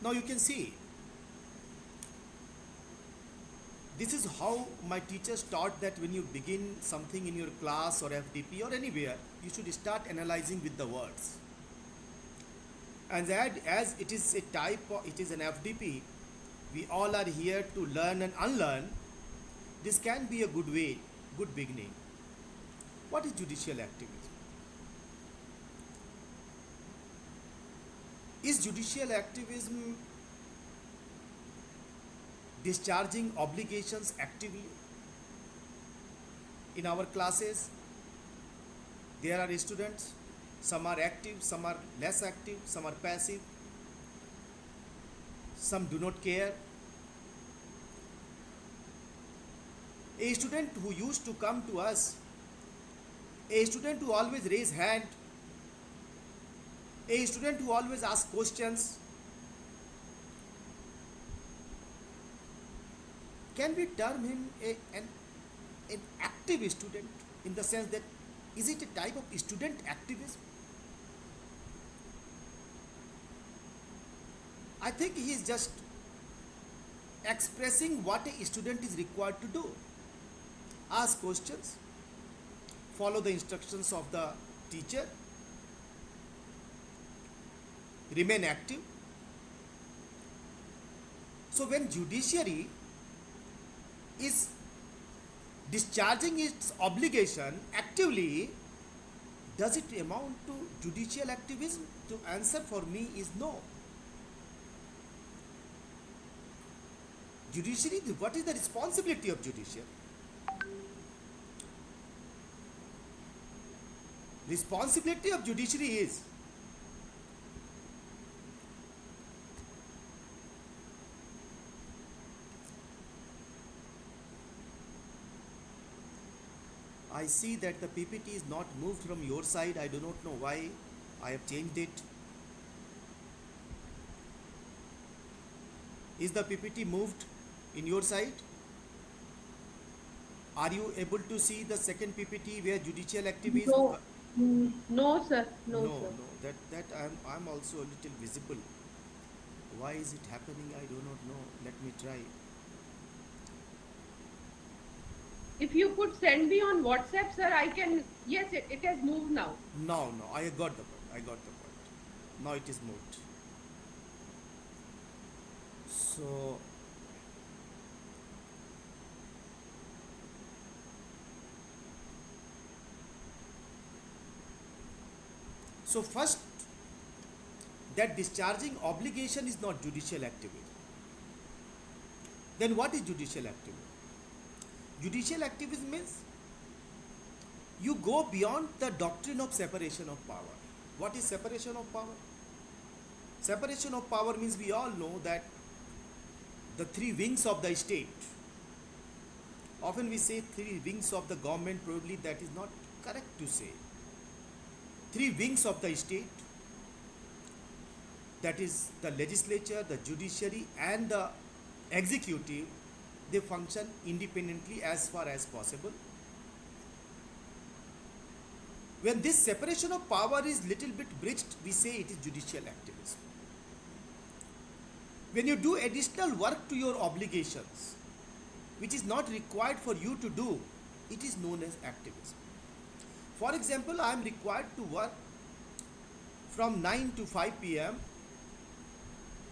Now you can see, this is how my teachers taught that when you begin something in your class or FDP or anywhere, you should start analyzing with the words. And that as it is a type of, it is an FDP, we all are here to learn and unlearn. This can be a good way, good beginning. What is judicial activism? Is judicial activism discharging obligations actively? In our classes, there are students, some are active, some are less active, some are passive, some do not care. A student who used to come to us, a student who always raise hand, a student who always asks questions, can we term him an active student, in the sense that is it a type of student activism? I think he is just expressing what a student is required to do. Ask questions, follow the instructions of the teacher, remain active. So when judiciary is discharging its obligation actively, does it amount to judicial activism? The answer for me is no. Judiciary, what is the responsibility of judiciary? Responsibility of judiciary is I see that the PPT is not moved from your side. I do not know why. I have changed it. Is the PPT moved in your side? Are you able to see the second PPT where judicial activism? No, no, sir. No, No, sir. no. That I'm also a little visible. Why is it happening? I do not know. Let me try. If you could send me on WhatsApp, sir, I can. Yes, it has moved now. No, no. I got the point. I got the point. Now it is moved. So first, that discharging obligation is not judicial activism. Then what is judicial activism? Judicial activism means you go beyond the doctrine of separation of power. What is separation of power? Separation of power means we all know that the three wings of the state. Often we say three wings of the government, probably that is not correct to say. Three wings of the state, that is the legislature, the judiciary and the executive, they function independently as far as possible. When this separation of power is little bit bridged, we say it is judicial activism. When you do additional work to your obligations, which is not required for you to do, it is known as activism. For example, I am required to work from 9 to 5 p.m.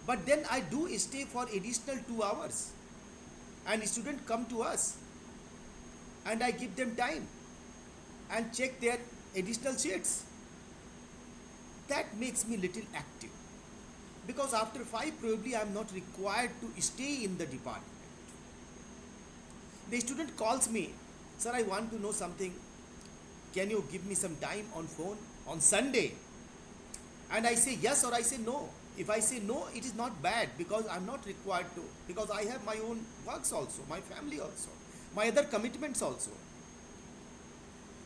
but then I do stay for additional 2 hours and students come to us and I give them time and check their additional sheets. That makes me little active, because after 5 probably I am not required to stay in the department. The student calls me, sir, I want to know something, can you give me some time on phone on Sunday? And I say yes or I say no. If I say no, it is not bad, because I'm not required to, because I have my own works also, my family also, my other commitments also.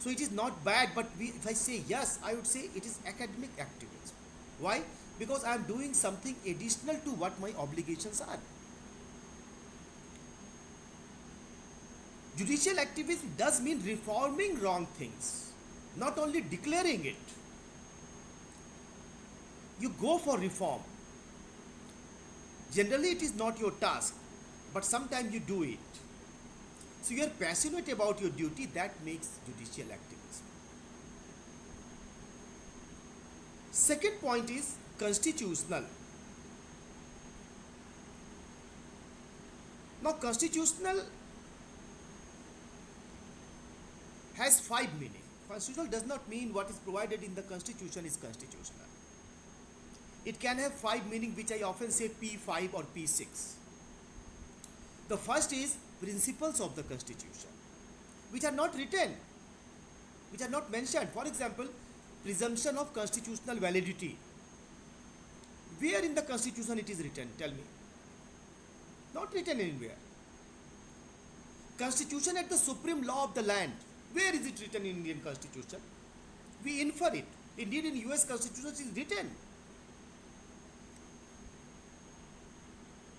So it is not bad, but if I say yes, I would say it is academic activism. Why? Because I am doing something additional to what my obligations are. Judicial activism does mean reforming wrong things, not only declaring it. You go for reform. Generally, it is not your task, but sometimes you do it. So you are passionate about your duty, that makes judicial activism. Second point is constitutional. Now, constitutional has five meanings. Constitutional does not mean what is provided in the constitution is constitutional. It can have five meanings, which I often say P5 or P6. The first is principles of the constitution, which are not written, which are not mentioned. For example, presumption of constitutional validity. Where in the constitution it is written? Tell me. Not written anywhere. Constitution as the supreme law of the land. Where is it written in Indian constitution? We infer it. Indeed, in US constitution it is written.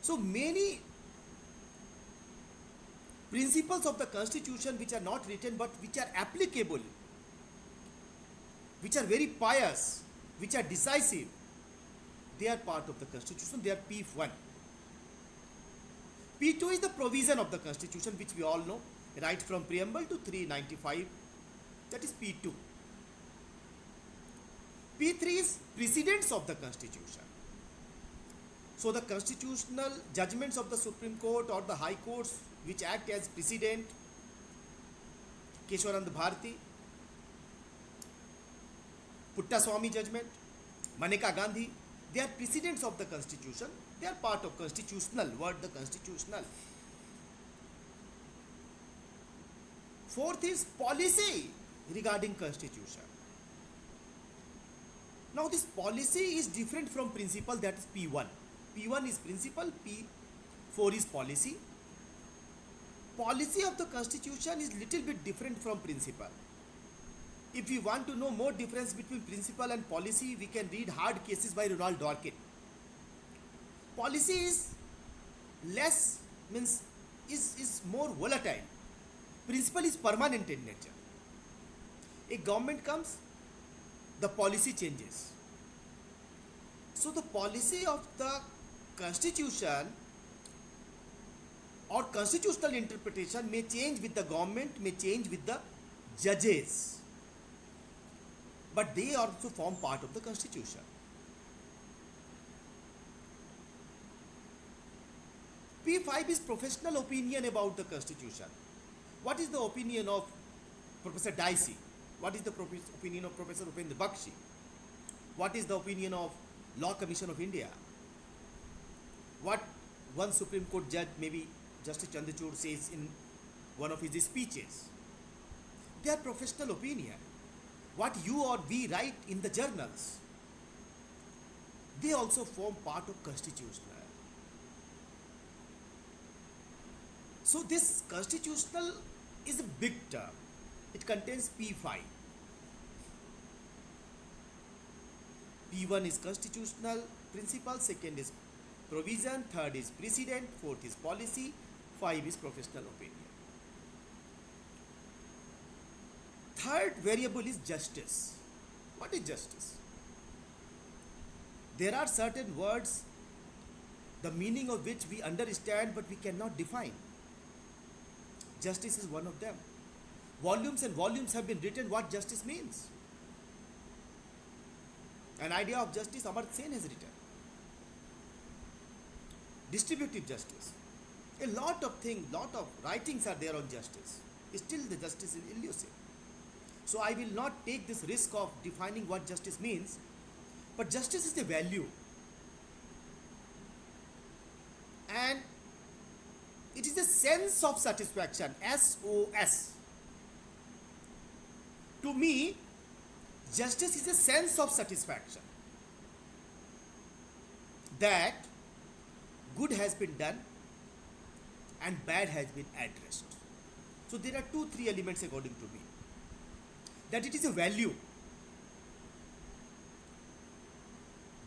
So many principles of the constitution which are not written but which are applicable, which are very pious, which are decisive, they are part of the constitution. They are P1. P2 is the provision of the constitution, which we all know, right from preamble to 395. That is P2. P3 is precedents of the constitution. So the constitutional judgments of the Supreme Court or the High Courts which act as precedent, Keshwanand Bharati, Puttaswamy judgment, Maneka Gandhi, they are precedents of the constitution. They are part of constitutional, word the constitutional. Fourth is policy regarding constitution. Now this policy is different from principle, that is P1. P1 is principle, P4 is policy. Policy of the constitution is little bit different from principle. If we want to know more difference between principle and policy, we can read Hard Cases by Ronald Dworkin. Policy is less, means is more volatile. Principle is permanent in nature. A government comes, the policy changes. So the policy of the constitution or constitutional interpretation may change with the government, may change with the judges, but they also form part of the constitution. P5 is professional opinion about the constitution. What is the opinion of Professor Dicey? What is the opinion of Professor Upendra Bakshi? What is the opinion of Law Commission of India? What one Supreme Court judge, maybe Justice Chandrachud, says in one of his speeches? They are professional opinion. What you or we write in the journals, they also form part of constitutional. So this constitutional is a big term. It contains P5. P1 is constitutional principle, second is provision, third is precedent, fourth is policy, 5 is professional opinion. Third variable is justice. What is justice? There are certain words, the meaning of which we understand but we cannot define. Justice is one of them. Volumes and volumes have been written what justice means. An idea of justice Amartya Sen has written. Distributive justice. A lot of things, lot of writings are there on justice. Still the justice is elusive. So I will not take this risk of defining what justice means, but justice is a value. And it is a sense of satisfaction, SOS. To me, justice is a sense of satisfaction that good has been done and bad has been addressed. So there are 2-3 elements according to me. That it is a value.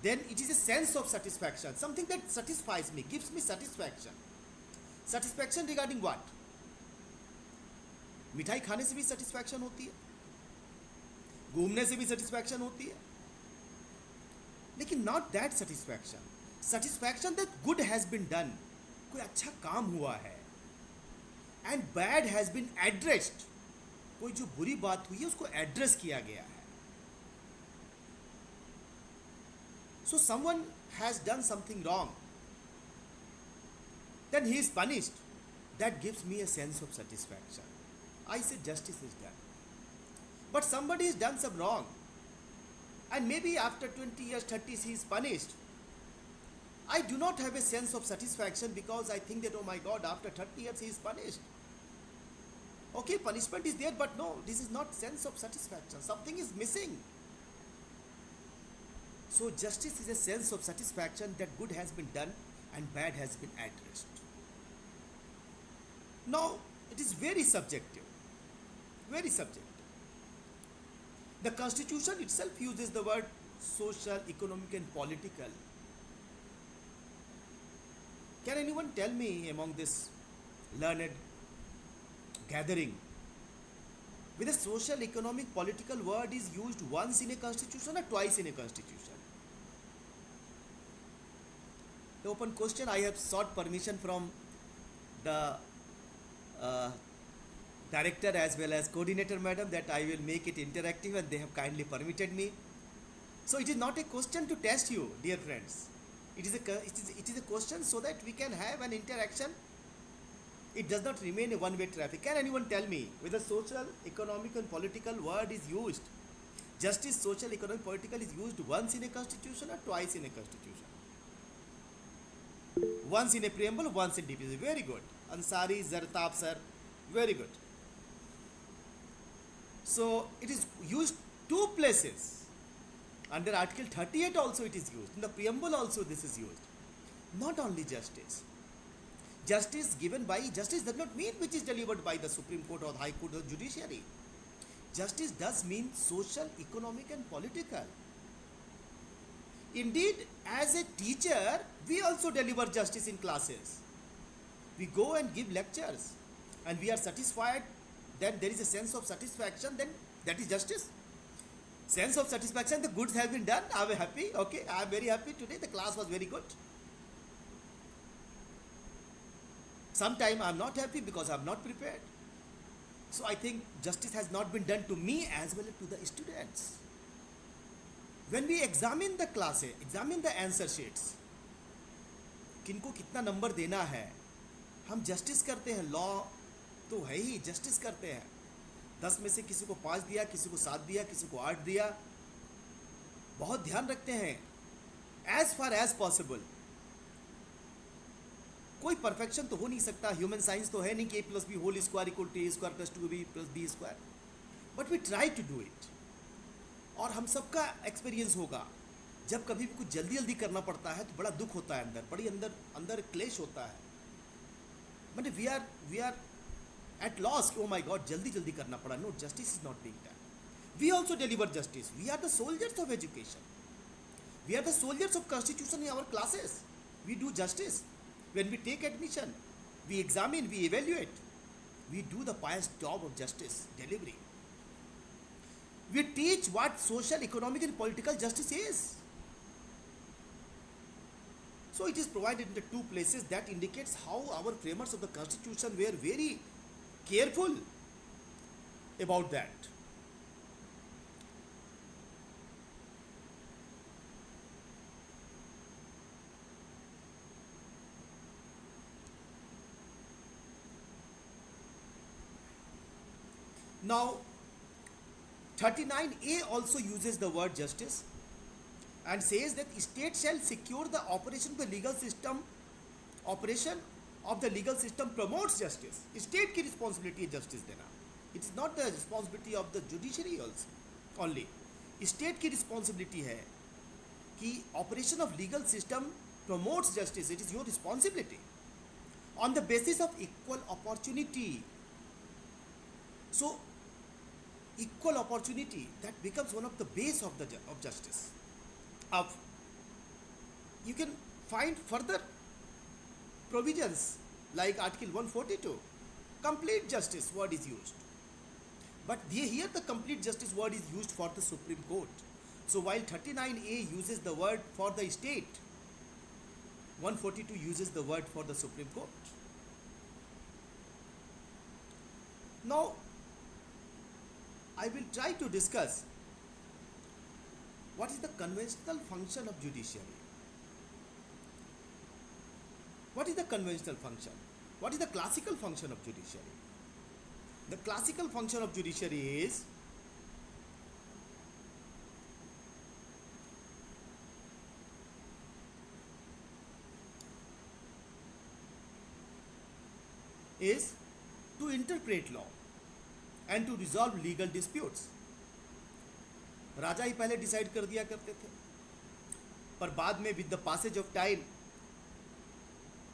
Then it is a sense of satisfaction, something that satisfies me, gives me satisfaction. Satisfaction regarding what? मिठाई खाने से भी satisfaction होती है, घूमने से भी satisfaction होती है, लेकिन not that satisfaction. satisfaction that good has been done, कोई अच्छा काम हुआ है, and bad has been addressed, कोई जो बुरी बात हुई है उसको एड्रेस किया गया है. So someone has done something wrong, then he is punished. That gives me a sense of satisfaction. I say justice is done. But somebody has done some wrong, and maybe after 20 years, 30 years, he is punished. I do not have a sense of satisfaction because I think that, oh my God, after 30 years he is punished. Okay, punishment is there, but no, this is not sense of satisfaction. Something is missing. So justice is a sense of satisfaction that good has been done and bad has been addressed. Now, it is very subjective. Very subjective. The constitution itself uses the word social, economic and political. Can anyone tell me among this learned gathering, whether social, economic, political word is used once in a constitution or twice in a constitution? The open question. I have sought permission from the director as well as coordinator madam that I will make it interactive, and they have kindly permitted me. So it is not a question to test you, dear friends. It is a question so that we can have an interaction. It does not remain a one-way traffic. Can anyone tell me whether social, economic and political word is used, justice, social, economic, political is used once in a constitution or twice in a constitution? Once in a preamble, once in DPC. Very good. Ansari, Zartab sir, very good. So it is used two places. Under Article 38 also it is used. In the preamble also this is used. Not only justice. Justice given by, justice does not mean which is delivered by the Supreme Court or the High Court or Judiciary. Justice does mean social, economic and political. Indeed, as a teacher, we also deliver justice in classes. We go and give lectures and we are satisfied, then there is a sense of satisfaction, then that is justice. Sense of satisfaction, the goods have been done, are we happy? Okay, I am very happy today, the class was very good. Sometime I am not happy because I am not prepared. So I think justice has not been done to me as well as to the students. When we examine the classes, examine the answer sheets, किनको कितना number देना है, हम justice करते हैं. Law तो है ही, justice करते हैं. 10 में से किसी को 5 दिया, किसी को 7 दिया, किसी को 8 दिया. बहुत ध्यान रखते हैं. As far as possible. कोई परफेक्शन तो हो नहीं सकता. ह्यूमन साइंस तो है नहीं कि a+b whole square equal to a² + 2b + b square. But we try to do it. और हम सबका एक्सपीरियंस होगा, जब कभी भी कुछ जल्दी जल्दी करना पड़ता है तो बड़ा दुख होता है, अंदर बड़ी अंदर क्लेश होता है. मतलब we are at loss. Oh my God, जल्दी जल्दी करना पड़ा. No, justice is not being done. We also deliver justice. We are the soldiers of education. We are the soldiers of constitution in our classes. We do justice. When we take admission, we examine, we evaluate. We do the pious job of justice delivery. We teach what social, economic and political justice is. So it is provided in the two places. That indicates how our framers of the constitution were very careful about that. Now, 39A also uses the word justice and says that state shall secure the operation of the legal system. Operation of the legal system promotes justice. State की responsibility है justice देना. It's not the responsibility of the judiciary also only. State की responsibility है कि operation of legal system promotes justice. It is your responsibility on the basis of equal opportunity. So equal opportunity, that becomes one of the base of justice. You can find further provisions like Article 142. Complete justice word is used, but here the complete justice word is used for the Supreme Court. So while 39A uses the word for the state, 142 uses the word for the Supreme Court. Now, I will try to discuss what is the conventional function of judiciary. What is the conventional function? What is the classical function of judiciary? The classical function of judiciary is to interpret law and to resolve legal disputes. राजा ही पहले decide कर दिया करते थे, पर बाद में with the passage of time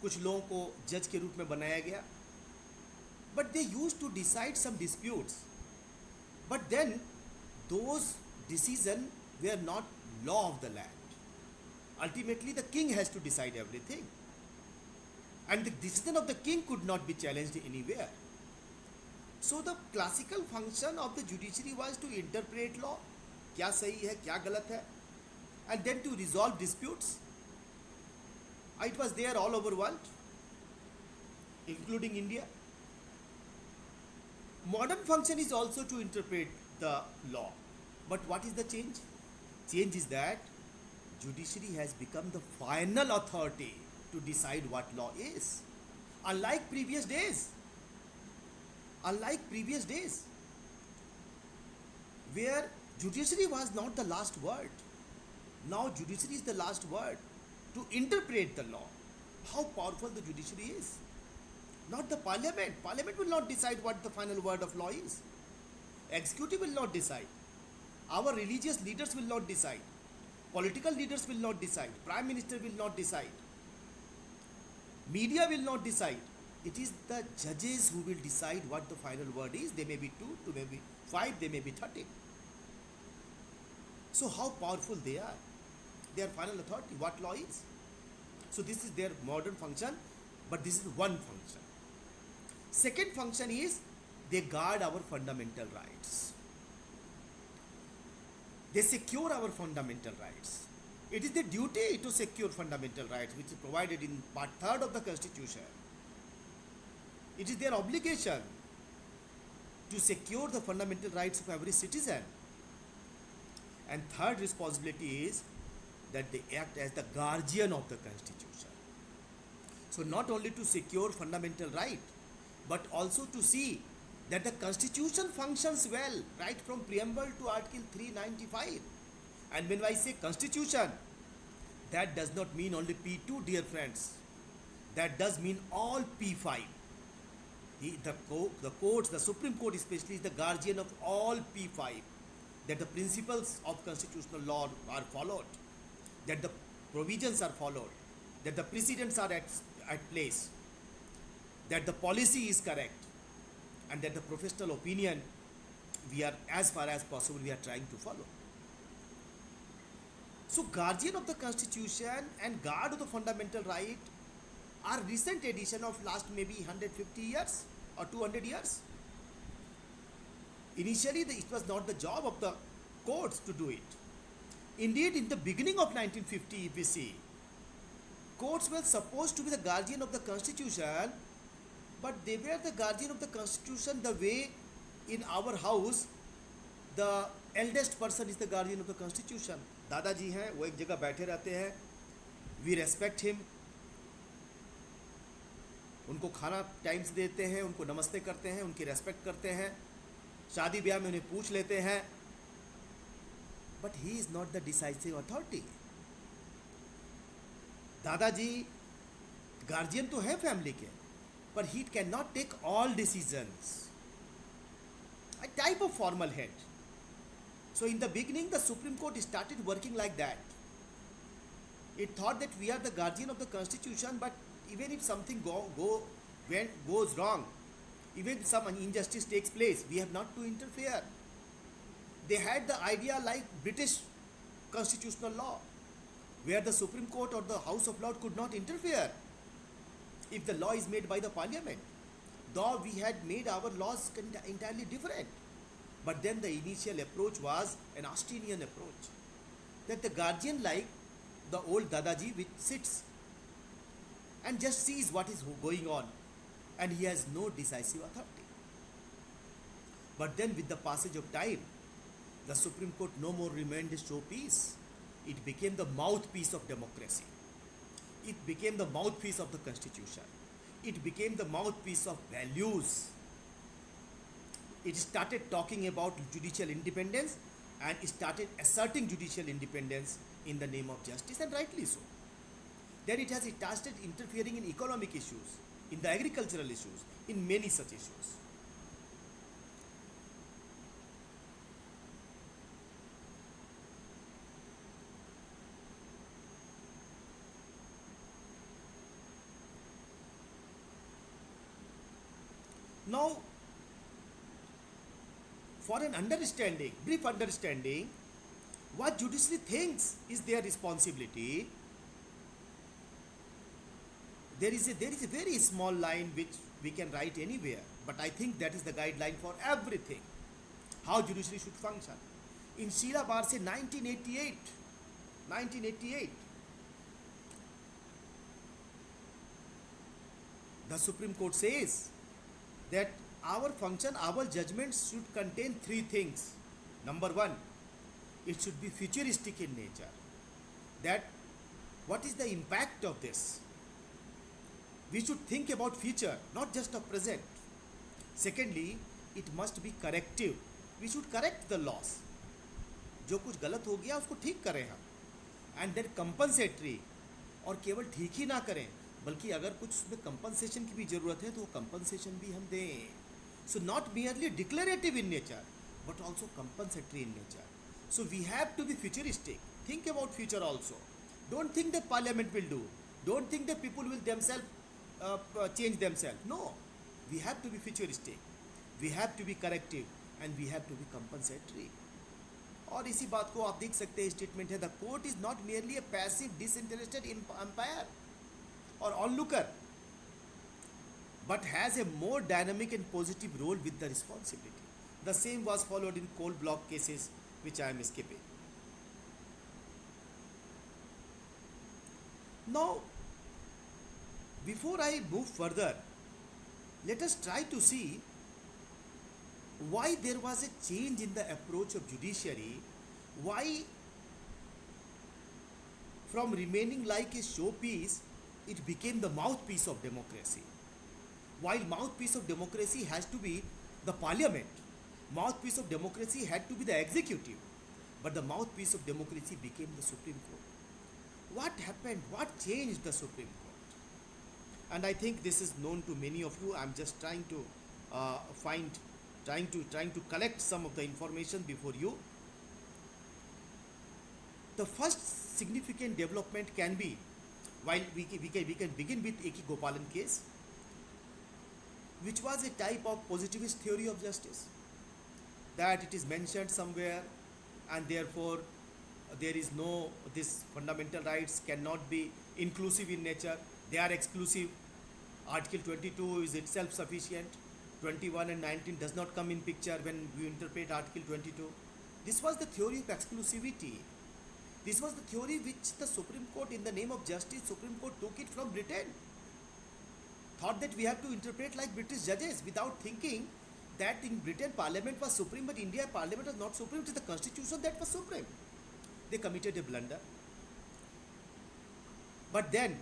कुछ लोगों को जज के रूप में बनाया गया. But they use to decide some disputes, but then those decision they are not law of the land. Ultimately, the king has to decide everything, and the decision of the king could not be challenged anywhere. So the classical function of the judiciary was to interpret law, क्या सही है क्या गलत है, and then to resolve disputes. It was there all over world, including India. Modern function is also to interpret the law, but what is the change? Change is that judiciary has become the final authority to decide what law is. Unlike previous days, where judiciary was not the last word. Now judiciary is the last word to interpret the law. How powerful the judiciary is. Not the parliament. Parliament will not decide what the final word of law is. Executive will not decide. Our religious leaders will not decide. Political leaders will not decide. Prime Minister will not decide. Media will not decide. It is the judges who will decide what the final word is. They may be 2, they may be 5, they may be 30. So how powerful they are. Their final authority, what law is. So this is their modern function, but this is one function. Second function is they guard our fundamental rights. They secure our fundamental rights. It is their duty to secure fundamental rights, which is provided in part 3rd of the Constitution. It is their obligation to secure the fundamental rights of every citizen. And third responsibility is that they act as the guardian of the Constitution. So not only to secure fundamental right, but also to see that the Constitution functions well, right from preamble to Article 395. And when I say Constitution, that does not mean only P2, dear friends. That does mean all P5. The courts, the Supreme Court especially, is the guardian of all P5. That the principles of constitutional law are followed, that the provisions are followed, that the precedents are at place, that the policy is correct, and that the professional opinion we are, as far as possible, we are trying to follow. So guardian of the Constitution and guard of the fundamental right are recent addition of last maybe 150 years or 200 years. Initially, it was not the job of the courts to do it. Indeed, in the beginning of 1950, if we see, courts were supposed to be the guardian of the Constitution, but they were the guardian of the Constitution the way in our house the eldest person is the guardian of the Constitution. दादाजी हैं, वो एक जगह बैठे रहते हैं, we respect him, उनको खाना टाइम से देते हैं, उनको नमस्ते करते हैं, उनकी रेस्पेक्ट करते हैं, शादी ब्याह में उन्हें पूछ लेते हैं, but he is not the decisive authority. दादाजी गार्जियन तो है फैमिली के, but he cannot take all decisions. A type of formal head. So in the beginning, the Supreme Court started working like that. It thought that we are the guardian of the Constitution, but even if something goes wrong, even if some injustice takes place, we have not to interfere. They had the idea like British constitutional law, where the Supreme Court or the House of Lords could not interfere if the law is made by the Parliament. Though we had made our laws entirely different. But then the initial approach was an Austinian approach. That the guardian, like the old Dadaji which sits and just sees what is going on, and he has no decisive authority. But then, with the passage of time, the Supreme Court no more remained a showpiece. It became the mouthpiece of democracy. It became the mouthpiece of the Constitution. It became the mouthpiece of values. It started talking about judicial independence, and it started asserting judicial independence in the name of justice, and rightly so. Then it started interfering in economic issues, in the agricultural issues, in many such issues. Now, for an understanding, brief understanding, what judiciary thinks is their responsibility, there is a very small line which we can write anywhere, but I think that is the guideline for everything, how judiciary should function. In Sheila Bar se 1988, the Supreme Court says that our function, our judgments should contain three things. Number one, it should be futuristic in nature. That what is the impact of this? We should think about future, not just of present. Secondly, it must be corrective. We should correct the loss. जो कुछ गलत हो गया उसको ठीक करें हम. And then compensatory, और केवल ठीक ही ना करें बल्कि अगर कुछ उसमें कंपनसेशन की भी ज़रूरत है तो वो कंपनसेशन भी हम दें. So not merely declarative in nature but also compensatory in nature. So we have to be futuristic. Think about future also. Don't think that parliament will do. Don't think that people will themselves change themselves. No, we have to be futuristic, we have to be corrective, and we have to be compensatory. और इसी बात को आप देख सकते हैं, statement है, the court is not merely a passive disinterested umpire or onlooker but has a more dynamic and positive role with the responsibility. The same was followed in coal block cases, which I am skipping. Now, before I move further, let us try to see why there was a change in the approach of judiciary, why from remaining like a showpiece, it became the mouthpiece of democracy. While mouthpiece of democracy has to be the parliament, mouthpiece of democracy had to be the executive, but the mouthpiece of democracy became the Supreme Court. What happened? What changed the Supreme Court? And I think this is known to many of you. I'm just trying to trying to collect some of the information before you. The first significant development can be, while we can begin with A.K. Gopalan case, which was a type of positivist theory of justice, that it is mentioned somewhere and therefore there is no, this fundamental rights cannot be inclusive in nature, they are exclusive. Article 22 is itself sufficient. 21 and 19 does not come in picture when we interpret Article 22. This was the theory of exclusivity. This was the theory which the Supreme Court, in the name of justice, Supreme Court took it from Britain. Thought that we have to interpret like British judges without thinking that in Britain Parliament was supreme, but India Parliament was not supreme. It is the Constitution that was supreme. They committed a blunder. But then,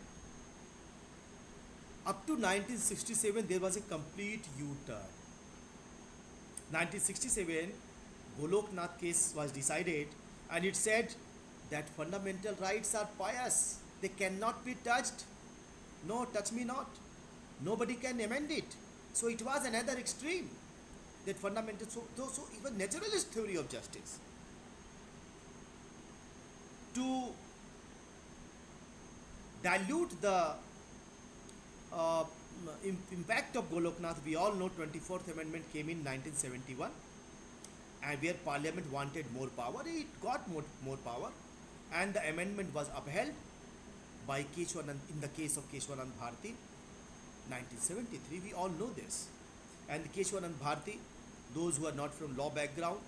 up to 1967, there was a complete U-turn. 1967, Goloknath case was decided, and it said that fundamental rights are pious. They cannot be touched. No, touch me not. Nobody can amend it. So it was another extreme. That fundamental, so even naturalist theory of justice, to dilute the impact of Goloknath, we all know 24th Amendment came in 1971, and where Parliament wanted more power, it got more power, and the amendment was upheld by Keshwanand in the case of Keshwanand Bharti, 1973. We all know this. And Keshwanand Bharti, those who are not from law background,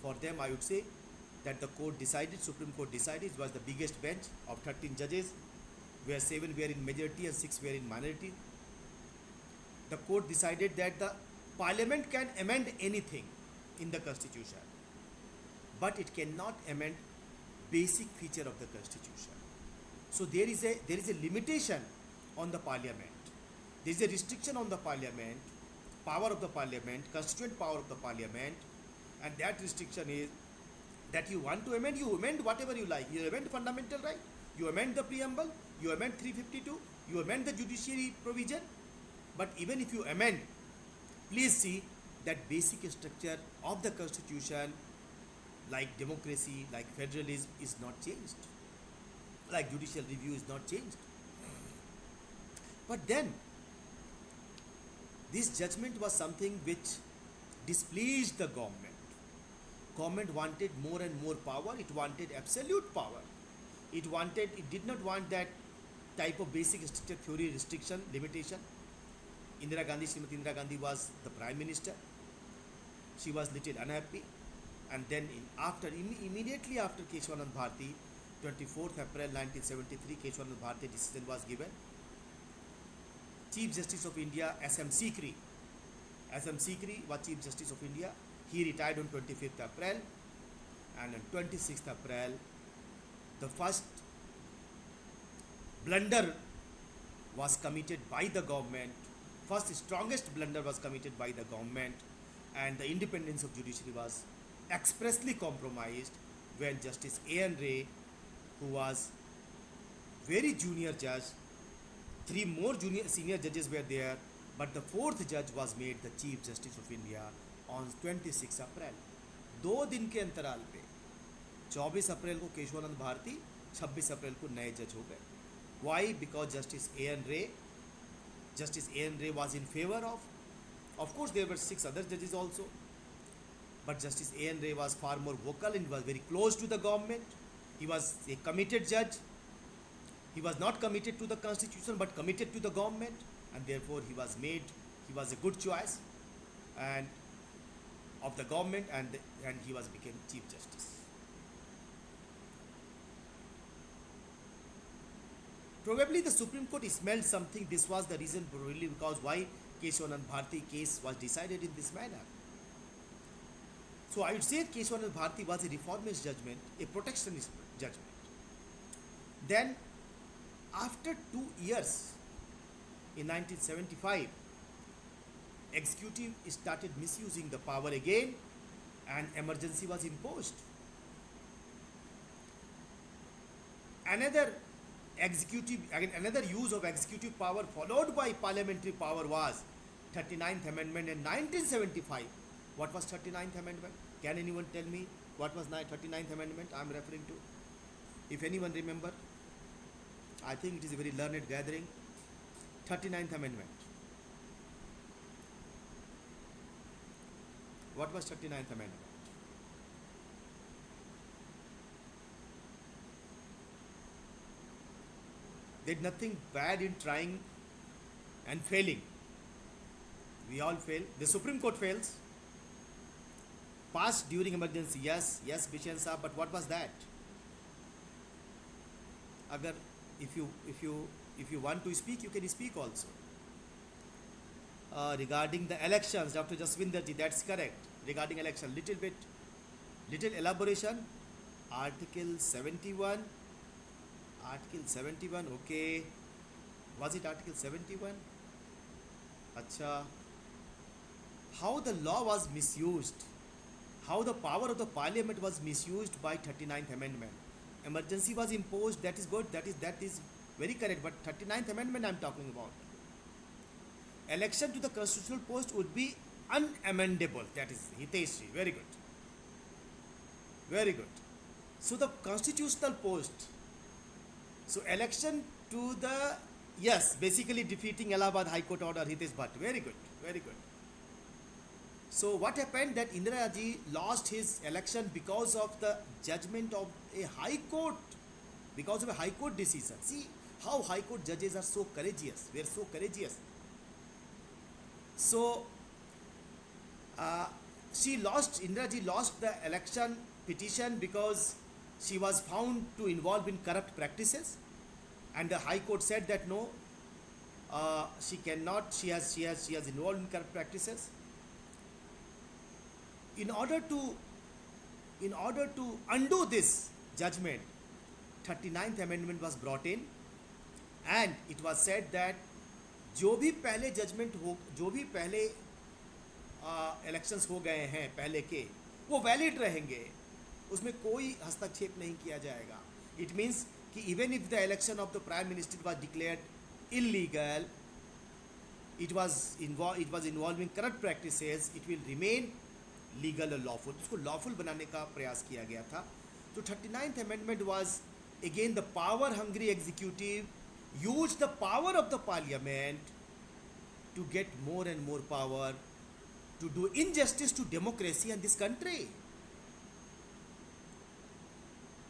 for them I would say that the court decided, Supreme Court decided, it was the biggest bench of 13 judges, where 7 were in majority and 6 were in minority. The court decided that the parliament can amend anything in the constitution, but it cannot amend basic feature of the constitution. So there is a limitation on the parliament. There is a restriction on the parliament, power of the parliament, constituent power of the parliament, and that restriction is that you want to amend, you amend whatever you like. You amend fundamental right, you amend the preamble, you amend 352, you amend the judiciary provision. But even if you amend, please see that basic structure of the constitution, like democracy, like federalism, is not changed. Like judicial review is not changed. But then, this judgment was something which displeased the government. Government wanted more and more power. It wanted absolute power. It did not want that type of basic structure theory restriction, limitation. Srimati Indira Gandhi was the Prime Minister. She was little unhappy. And then immediately after Keshwanand Bharti, 24th April 1973, Keshwanand Bharti decision was given. Chief Justice of India, SM Sikri was Chief Justice of India. He retired on 25th April, and on 26th April, the first blunder was committed by the government. First strongest blunder was committed by the government, and the independence of judiciary was expressly compromised when Justice A.N. Ray, who was very junior judge, three more senior judges were there, but the fourth judge was made the Chief Justice of India on 26 अप्रैल. 2 दिन के अंतराल पे 24 अप्रैल को केशवानंद भारती, 26 अप्रैल को नए जज हो गए. Why? Because Justice A.N. Ray was in favor of course there were 6 other judges also, but Justice A.N. Ray was far more vocal and was very close to the government. He was a committed judge. He was not committed to the constitution but committed to the government, and therefore he was a good choice and of the government, and he became Chief Justice. Probably the Supreme Court smelled something. This was the reason probably because why Keshwanand Bharti case was decided in this manner. So I would say Keshwanand Bharti was a reformist judgment, a protectionist judgment. Then after 2 years, in 1975, executive started misusing the power again, and emergency was imposed. Another use of executive power followed by parliamentary power was 39th Amendment in 1975. What was 39th Amendment? Can anyone tell me what was 39th Amendment I am referring to? If anyone remember, I think it is a very learned gathering. 39th Amendment. What was 39th Amendment? There is nothing bad in trying and failing. We all fail. The Supreme Court fails. Passed during emergency, yes, Bishan Saab, but what was that? Agar if you want to speak, you can speak also. Regarding the elections, Dr. Jaswinder ji, that's correct. Regarding election, little elaboration. Article 71. Article 71, okay. Was it Article 71? Acha. How the law was misused. How the power of the parliament was misused by 39th Amendment. Emergency was imposed, that is good, that is very correct, but 39th Amendment I am talking about. Election to the constitutional post would be unamendable, that is Hiteshri, very good. Very good. So the constitutional post, so election to the, yes, basically defeating Allahabad High Court order, Hitesh Bhatt, very good, very good. So what happened that Indira ji lost his election because of the judgment of a high court, because of a high court decision. See how high court judges are so courageous, we are so courageous. So Indira ji lost the election petition because she was found to involve in corrupt practices. and the High Court said that no, she cannot. She has involved in corrupt practices. In order to undo this judgment, 39th amendment was brought in, and it was said that जो भी पहले judgement हो, जो भी पहले elections हो गए हैं पहले के, वो वैलिड रहेंगे, उसमें कोई हस्तक्षेप नहीं किया जाएगा. इट मीन्स कि even if the election of the prime minister was declared illegal, it was involving corrupt practices, it will remain legal और lawful. उसको lawful बनाने का प्रयास किया गया था. तो 39th amendment was again the power hungry executive used the power of the parliament to get more and more power to do injustice to democracy in this country.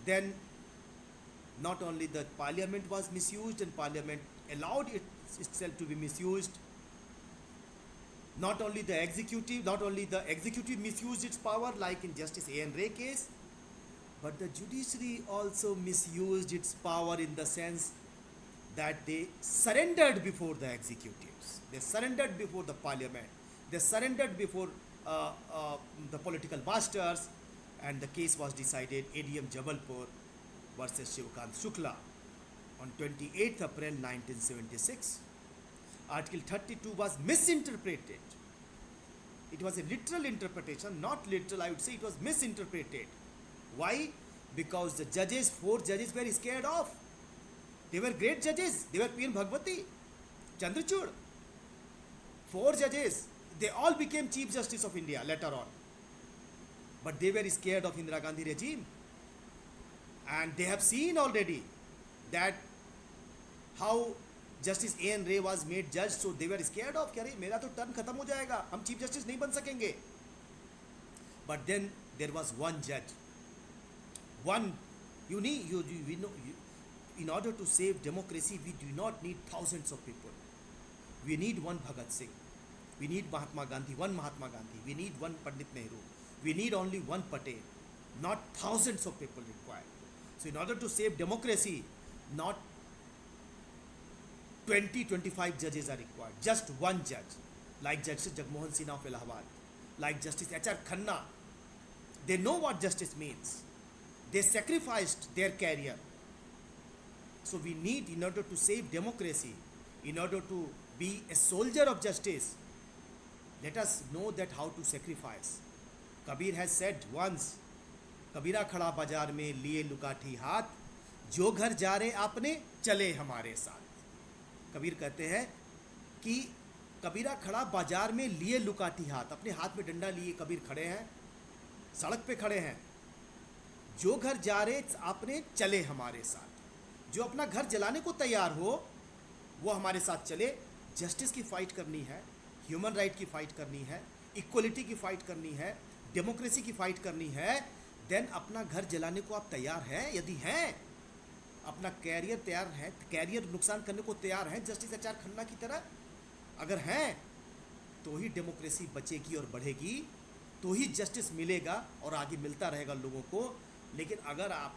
Then not only the parliament was misused, and parliament allowed itself to be misused, not only the executive misused its power like in Justice A.N. Ray case, but the judiciary also misused its power in the sense that they surrendered before the executives, they surrendered before the parliament, they surrendered before the political masters, and the case was decided ADM Jabalpur versus Shivkant Shukla on 28th April 1976. Article 32 was misinterpreted. It was a literal interpretation, not literal, I would say it was misinterpreted. Why? Because the judges, 4 judges were scared off. They were great judges. They were P.N. Bhagwati, Chandrachud. 4 judges. They all became Chief Justice of India later on. But they were scared of Indira Gandhi regime. And they have seen already that how Justice A.N. Ray was made judge, so they were scared of, क्या रे मेरा तो term खत्म हो जाएगा, हम Chief Justice नहीं बन सकेंगे. But then there was one judge. One, in order to save democracy, we do not need thousands of people. We need one Bhagat Singh. We need Mahatma Gandhi, one Mahatma Gandhi. We need one Pandit Nehru. We need only one Patel. Not thousands of people required. So in order to save democracy, not 20-25 judges are required. Just one judge. Like Justice Jagmohan Sinha of Allahabad. Like Justice H.R. Khanna. They know what justice means. They sacrificed their career. So we need, in order to save democracy, in order to be a soldier of justice, let us know that how to sacrifice. Kabir has said once, कबीरा खड़ा बाजार में लिए लुकाठी हाथ, जो घर जा रहे आपने चले हमारे साथ. कबीर कहते हैं कि कबीरा खड़ा बाजार में लिए लुकाठी हाथ, अपने हाथ में डंडा लिए कबीर खड़े हैं, सड़क पे खड़े हैं, जो घर जा रहे आपने चले हमारे साथ. जो अपना घर जलाने को तैयार हो वो हमारे साथ चले. जस्टिस की फाइट करनी है, ह्यूमन राइट की फाइट करनी है, इक्वलिटी की फाइट करनी है, डेमोक्रेसी की फाइट करनी है. देन अपना घर जलाने को आप तैयार हैं? यदि हैं, अपना कैरियर तैयार है, कैरियर नुकसान करने को तैयार हैं जस्टिस एच.आर. खन्ना की तरह, अगर हैं तो ही डेमोक्रेसी बचेगी और बढ़ेगी, तो ही जस्टिस मिलेगा और आगे मिलता रहेगा लोगों को. लेकिन अगर आप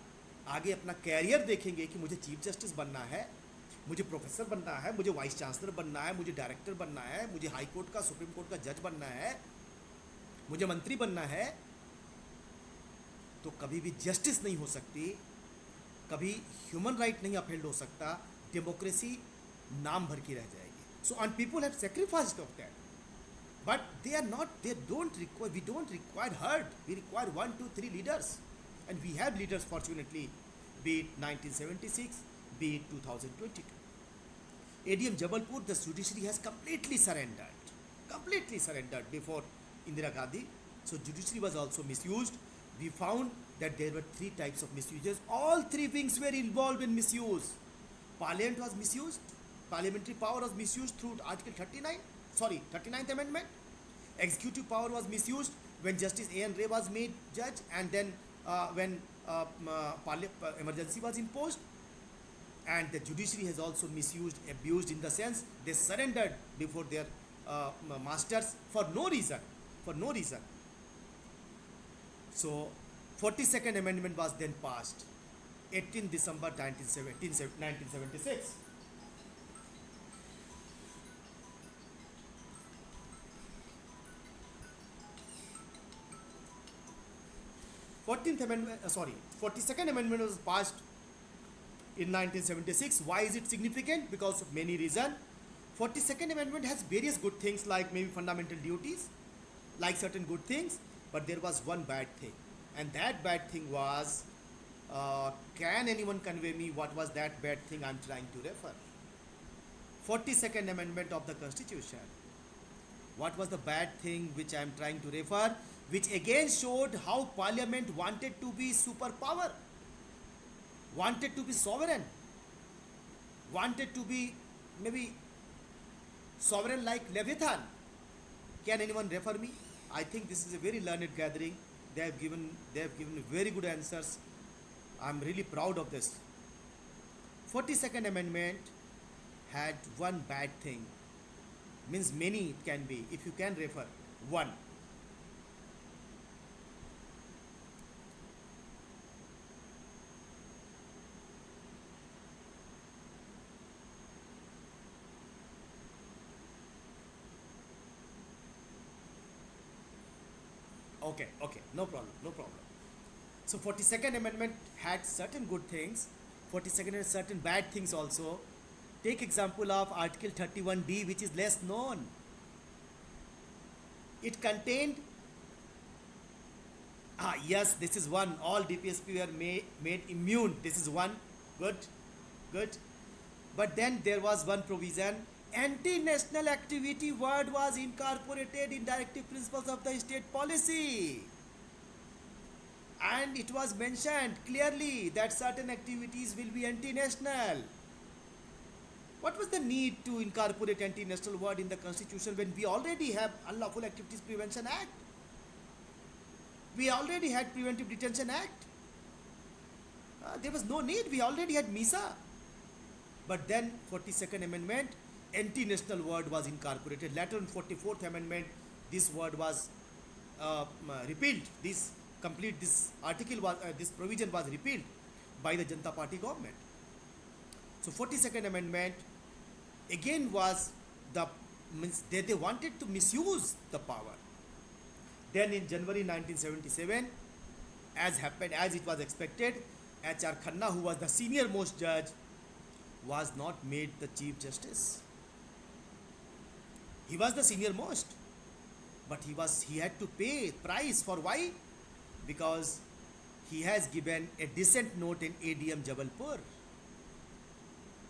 आगे अपना कैरियर देखेंगे कि मुझे चीफ जस्टिस बनना है, मुझे प्रोफेसर बनना है, मुझे वाइस चांसलर बनना है, मुझे डायरेक्टर बनना है, मुझे हाई कोर्ट का, सुप्रीम कोर्ट का जज बनना है, मुझे मंत्री बनना है, तो कभी भी जस्टिस नहीं हो सकती, कभी ह्यूमन राइट नहीं अपहेल्ड हो सकता, डेमोक्रेसी नाम भर की रह जाएगी. So and people have sacrificed of that, but they are not, we don't require herd, we require 1, 2, 3 leaders. And we have leaders, fortunately, be it 1976, be it 2022. ADM Jabalpur, the judiciary has completely surrendered before Indira Gandhi. So judiciary was also misused. We found that there were 3 types of misuses. All 3 wings were involved in misuse. Parliament was misused. Parliamentary power was misused through Article 39th Amendment. Executive power was misused when Justice A.N. Ray was made judge, and then when emergency was imposed. And the judiciary has also misused, abused, in the sense they surrendered before their masters for no reason. So 42nd amendment was then passed. 18 December 1976. 14th Amendment, 42nd Amendment was passed in 1976. Why is it significant? Because of many reasons. 42nd Amendment has various good things like maybe fundamental duties, like certain good things, but there was one bad thing. And that bad thing was, can anyone convey me what was that bad thing I'm trying to refer? 42nd Amendment of the Constitution. What was the bad thing which I am trying to refer? Which again showed how Parliament wanted to be superpower, wanted to be sovereign, wanted to be maybe sovereign like Leviathan. Can anyone refer me? I think this is a very learned gathering. They have given very good answers. I'm really proud of this. 42nd Amendment had one bad thing. Means many it can be. If you can refer one. Okay, no problem, no problem. So 42nd Amendment had certain good things, 42nd had certain bad things also. Take example of Article 31D, which is less known. It contained, yes, this is one, all DPSP were made immune. This is one, good, good. But then there was one provision, anti-national activity word was incorporated in directive principles of the state policy. And it was mentioned clearly that certain activities will be anti-national. What was the need to incorporate anti-national word in the constitution when we already have Unlawful Activities Prevention Act? We already had Preventive Detention Act. There was no need. We already had MISA. But then 42nd Amendment, anti-national word was incorporated. Later in 44th Amendment, this word was repealed. This article was, this provision was repealed by the Janata Party government. So 42nd Amendment again was means they wanted to misuse the power. Then in January 1977, as it was expected, H.R. Khanna, who was the senior most judge, was not made the Chief Justice. He was the senior most, but he had to pay price for why? Because he has given a dissent note in ADM Jabalpur.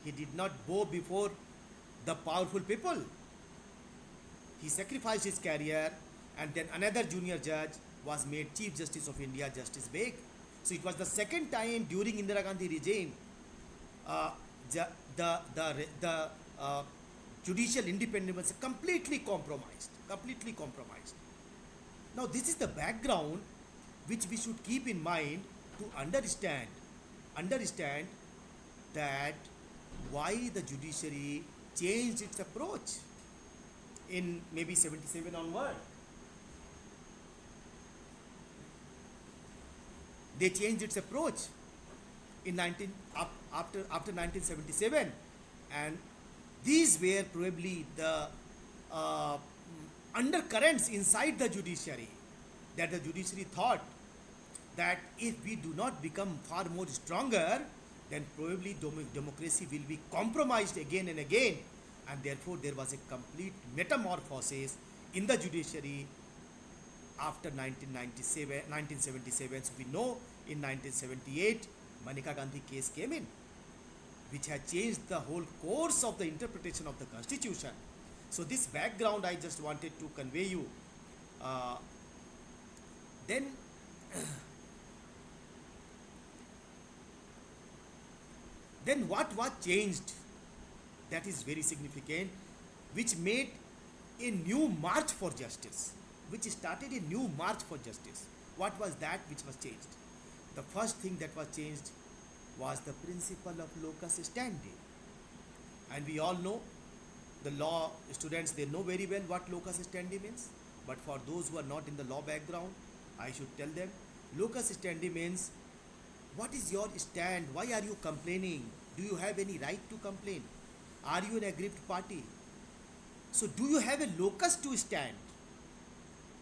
He did not bow before the powerful people. He sacrificed his career, and then another junior judge was made Chief Justice of India, Justice Beg. So it was the second time during Indira Gandhi regime, the judicial independence was completely compromised. Completely compromised. Now this is the background which we should keep in mind to understand that why the judiciary changed its approach in maybe 77 onward. They changed its approach in after 1977, and these were probably the undercurrents inside the judiciary, that the judiciary thought that if we do not become far more stronger, then probably democracy will be compromised again and again, and therefore there was a complete metamorphosis in the judiciary after 1977. So we know in 1978 Maneka Gandhi case came in, which had changed the whole course of the interpretation of the constitution. So this background I just wanted to convey you. Then then what changed? That is very significant, which made a new march for justice, which started a new march for justice. What was that which was changed? The first thing that was changed was the principle of locus standi. And we all know, the law students, they know very well what locus standi means. But for those who are not in the law background, I should tell them, locus standi means What is your stand? Why are you complaining? Do you have any right to complain? Are you an aggrieved party? So, do you have a locus to stand?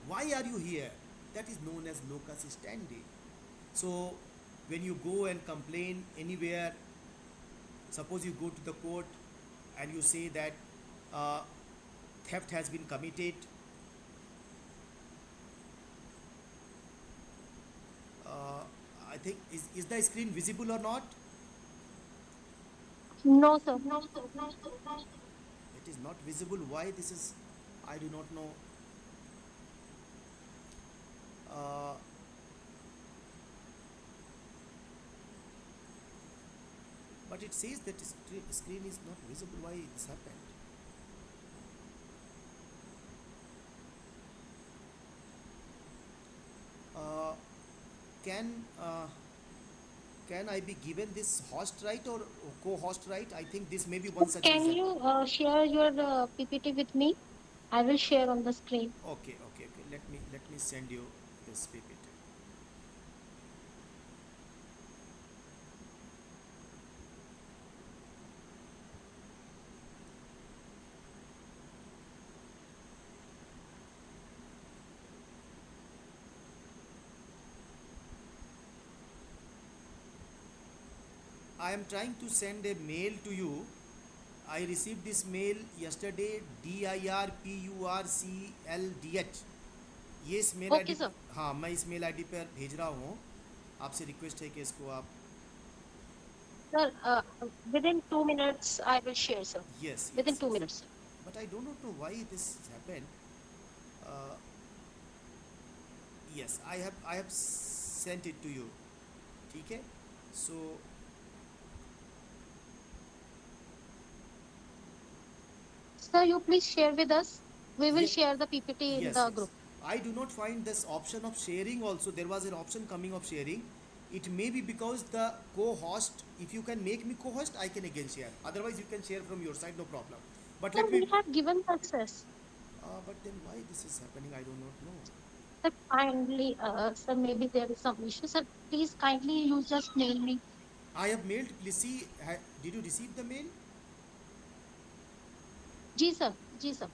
Why are you here? That is known as locus standi. So, when you go and complain anywhere, suppose you go to the court and you say that uh, theft has been committed, uh, I think is the screen visible or not? No, sir. It is not visible. Why this is? I do not know. Uh, but it says that screen is not visible. Why this happened? Uh, can uh, can I be given this host right or co-host right? I think this may be one such Can reason. you share your PPT with me? I will share on the screen. Okay. Let me send you this PPT. I am trying to send a mail to you. I received this mail yesterday. DIRPURCLDH. ये इस mail Okay, ID, sir. हाँ मैं इस mail ID पर भेज रहा हूँ. आपसे रिक्वेस्ट है कि इसको आप. Sir, within 2 minutes, I will share, sir. Yes, Within yes, two yes. minutes, sir. But I don't know why this happened. Uh, yes, I have sent it to you. ठीक है. So Sir, you please share with us. We will yeah, share the PPT in yes, the yes. group. I do not find this option of sharing also. There was an option coming of sharing. It may be because the co-host, if you can make me co-host, I can again share. Otherwise, you can share from your side, no problem. But Sir, let me. we have given the access. But then why this is happening? I do not know. Sir, kindly, sir, maybe there is some issue. Sir, please kindly, you just mail me. I have mailed. Please see. Did you receive the mail? Ji, sir. Ji, sir.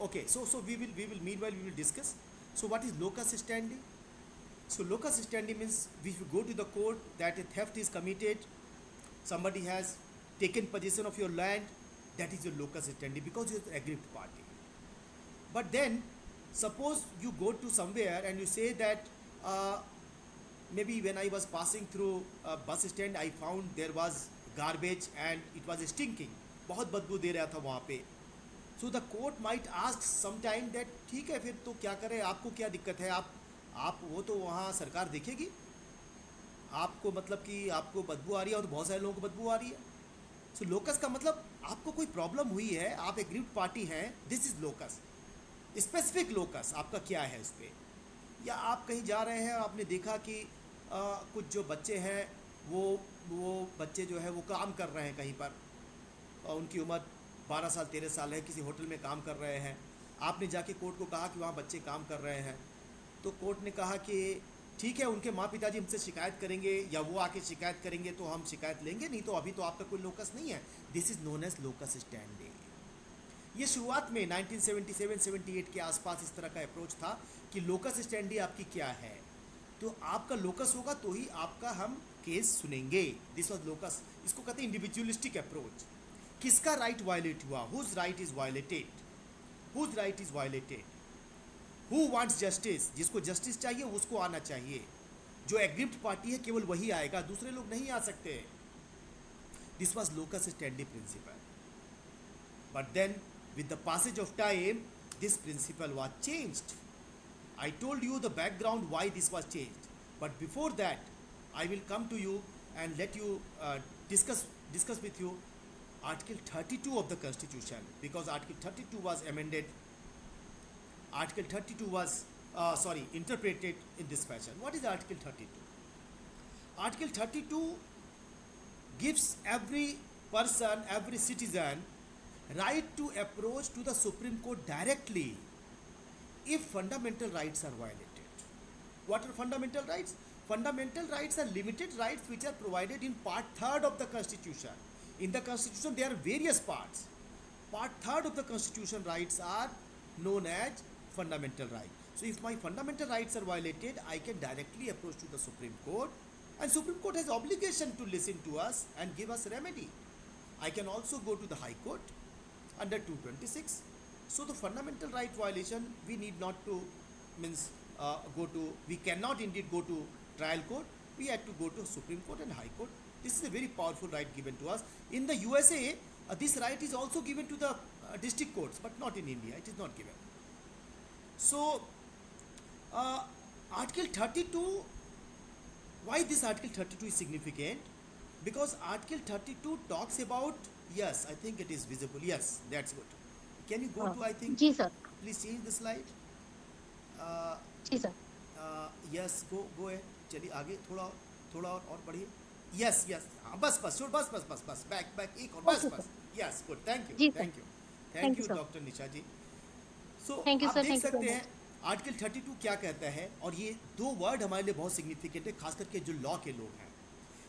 Okay. So we will meanwhile we will discuss. So what is locus standi? So locus standi means if you go to the court that a theft is committed, somebody has taken possession of your land, that is your locus standi because you are the aggrieved party. But then, suppose you go to somewhere and you say that uh, maybe when I was passing through a bus stand, I found there was garbage and it was stinking. बहुत बदबू दे रहा था वहाँ पे. So the court might ask sometime that ठीक है फिर तो क्या करें, आपको क्या दिक्कत है, आप वो तो वहाँ सरकार देखेगी. आपको मतलब कि आपको बदबू आ रही है और बहुत सारे लोगों को बदबू आ रही है. सो लोकस का मतलब आपको कोई प्रॉब्लम हुई है, आप एग्रीव्ड पार्टी हैं, this is locus. Specific locus आपका क्या है उस पर. या आप कहीं जा रहे हैं, आपने देखा कि कुछ जो बच्चे हैं वो बच्चे जो है वो काम कर रहे हैं कहीं पर, और उनकी उम्र 12 साल 13 साल है, किसी होटल में काम कर रहे हैं. आपने जाके कोर्ट को कहा कि वहाँ बच्चे काम कर रहे हैं, तो कोर्ट ने कहा कि ठीक है उनके माँ पिताजी हमसे शिकायत करेंगे या वो आके शिकायत करेंगे तो हम शिकायत लेंगे, नहीं तो अभी तो आपका कोई लोकस नहीं है. This is known as locus standi. ये शुरुआत में 1977-78 के आसपास इस तरह का अप्रोच था कि लोकस स्टैंडी आपकी क्या है, तो आपका लोकस होगा तो ही आपका हम केस सुनेंगे. This was locus. इसको कहते हैं इंडिविजुअलिस्टिक अप्रोच. किसका राइट वायलेट हुआ, whose right is violated, whose right is violated, who wants justice, जिसको जस्टिस चाहिए उसको आना चाहिए. जो एग्रीव्ड पार्टी है केवल वही आएगा, दूसरे लोग नहीं आ सकते. This was locus standi principle. But then with the passage of time this principle was changed. I told you the background why this was changed, but before that I will come to you and let you discuss with you article 32 of the constitution, because article 32 was amended. Article 32 was interpreted in this fashion. What is article 32? Article 32 gives every person, every citizen right to approach to the Supreme Court directly if fundamental rights are violated. What are fundamental rights? Fundamental rights are limited rights which are provided in part 3rd of the Constitution. In the Constitution, there are various parts. Part 3rd of the Constitution rights are known as fundamental rights. So if my fundamental rights are violated, I can directly approach to the Supreme Court, and Supreme Court has obligation to listen to us and give us remedy. I can also go to the High Court under 226. So the fundamental right violation, we need not to we cannot indeed go to trial court. We had to go to Supreme Court and High Court. This is a very powerful right given to us. In the USA, this right is also given to the district courts, but not in India. It is not given. So, Article 32, why this Article 32 is significant? Because Article 32 talks about, yes, I think it is visible. Yes, that's good. Can you go to, I think, जी sir, please change the slide. जी sir. Yes go है, चलिए आगे थोड़ा और बढ़िए. Yes yes, हाँ बस बैक एक और Okay, बस. यस गुड, थैंक जी you sir. Thank you Thank you, sir. Doctor Nisha ji. So Thank you, आप sir. देख Thank you so सकते हैं much. आर्टिकल 32 क्या कहता है, और ये दो वर्ड हमारे लिए बहुत सिग्निफिकेंट है, खास करके जो लॉ के लोग हैं.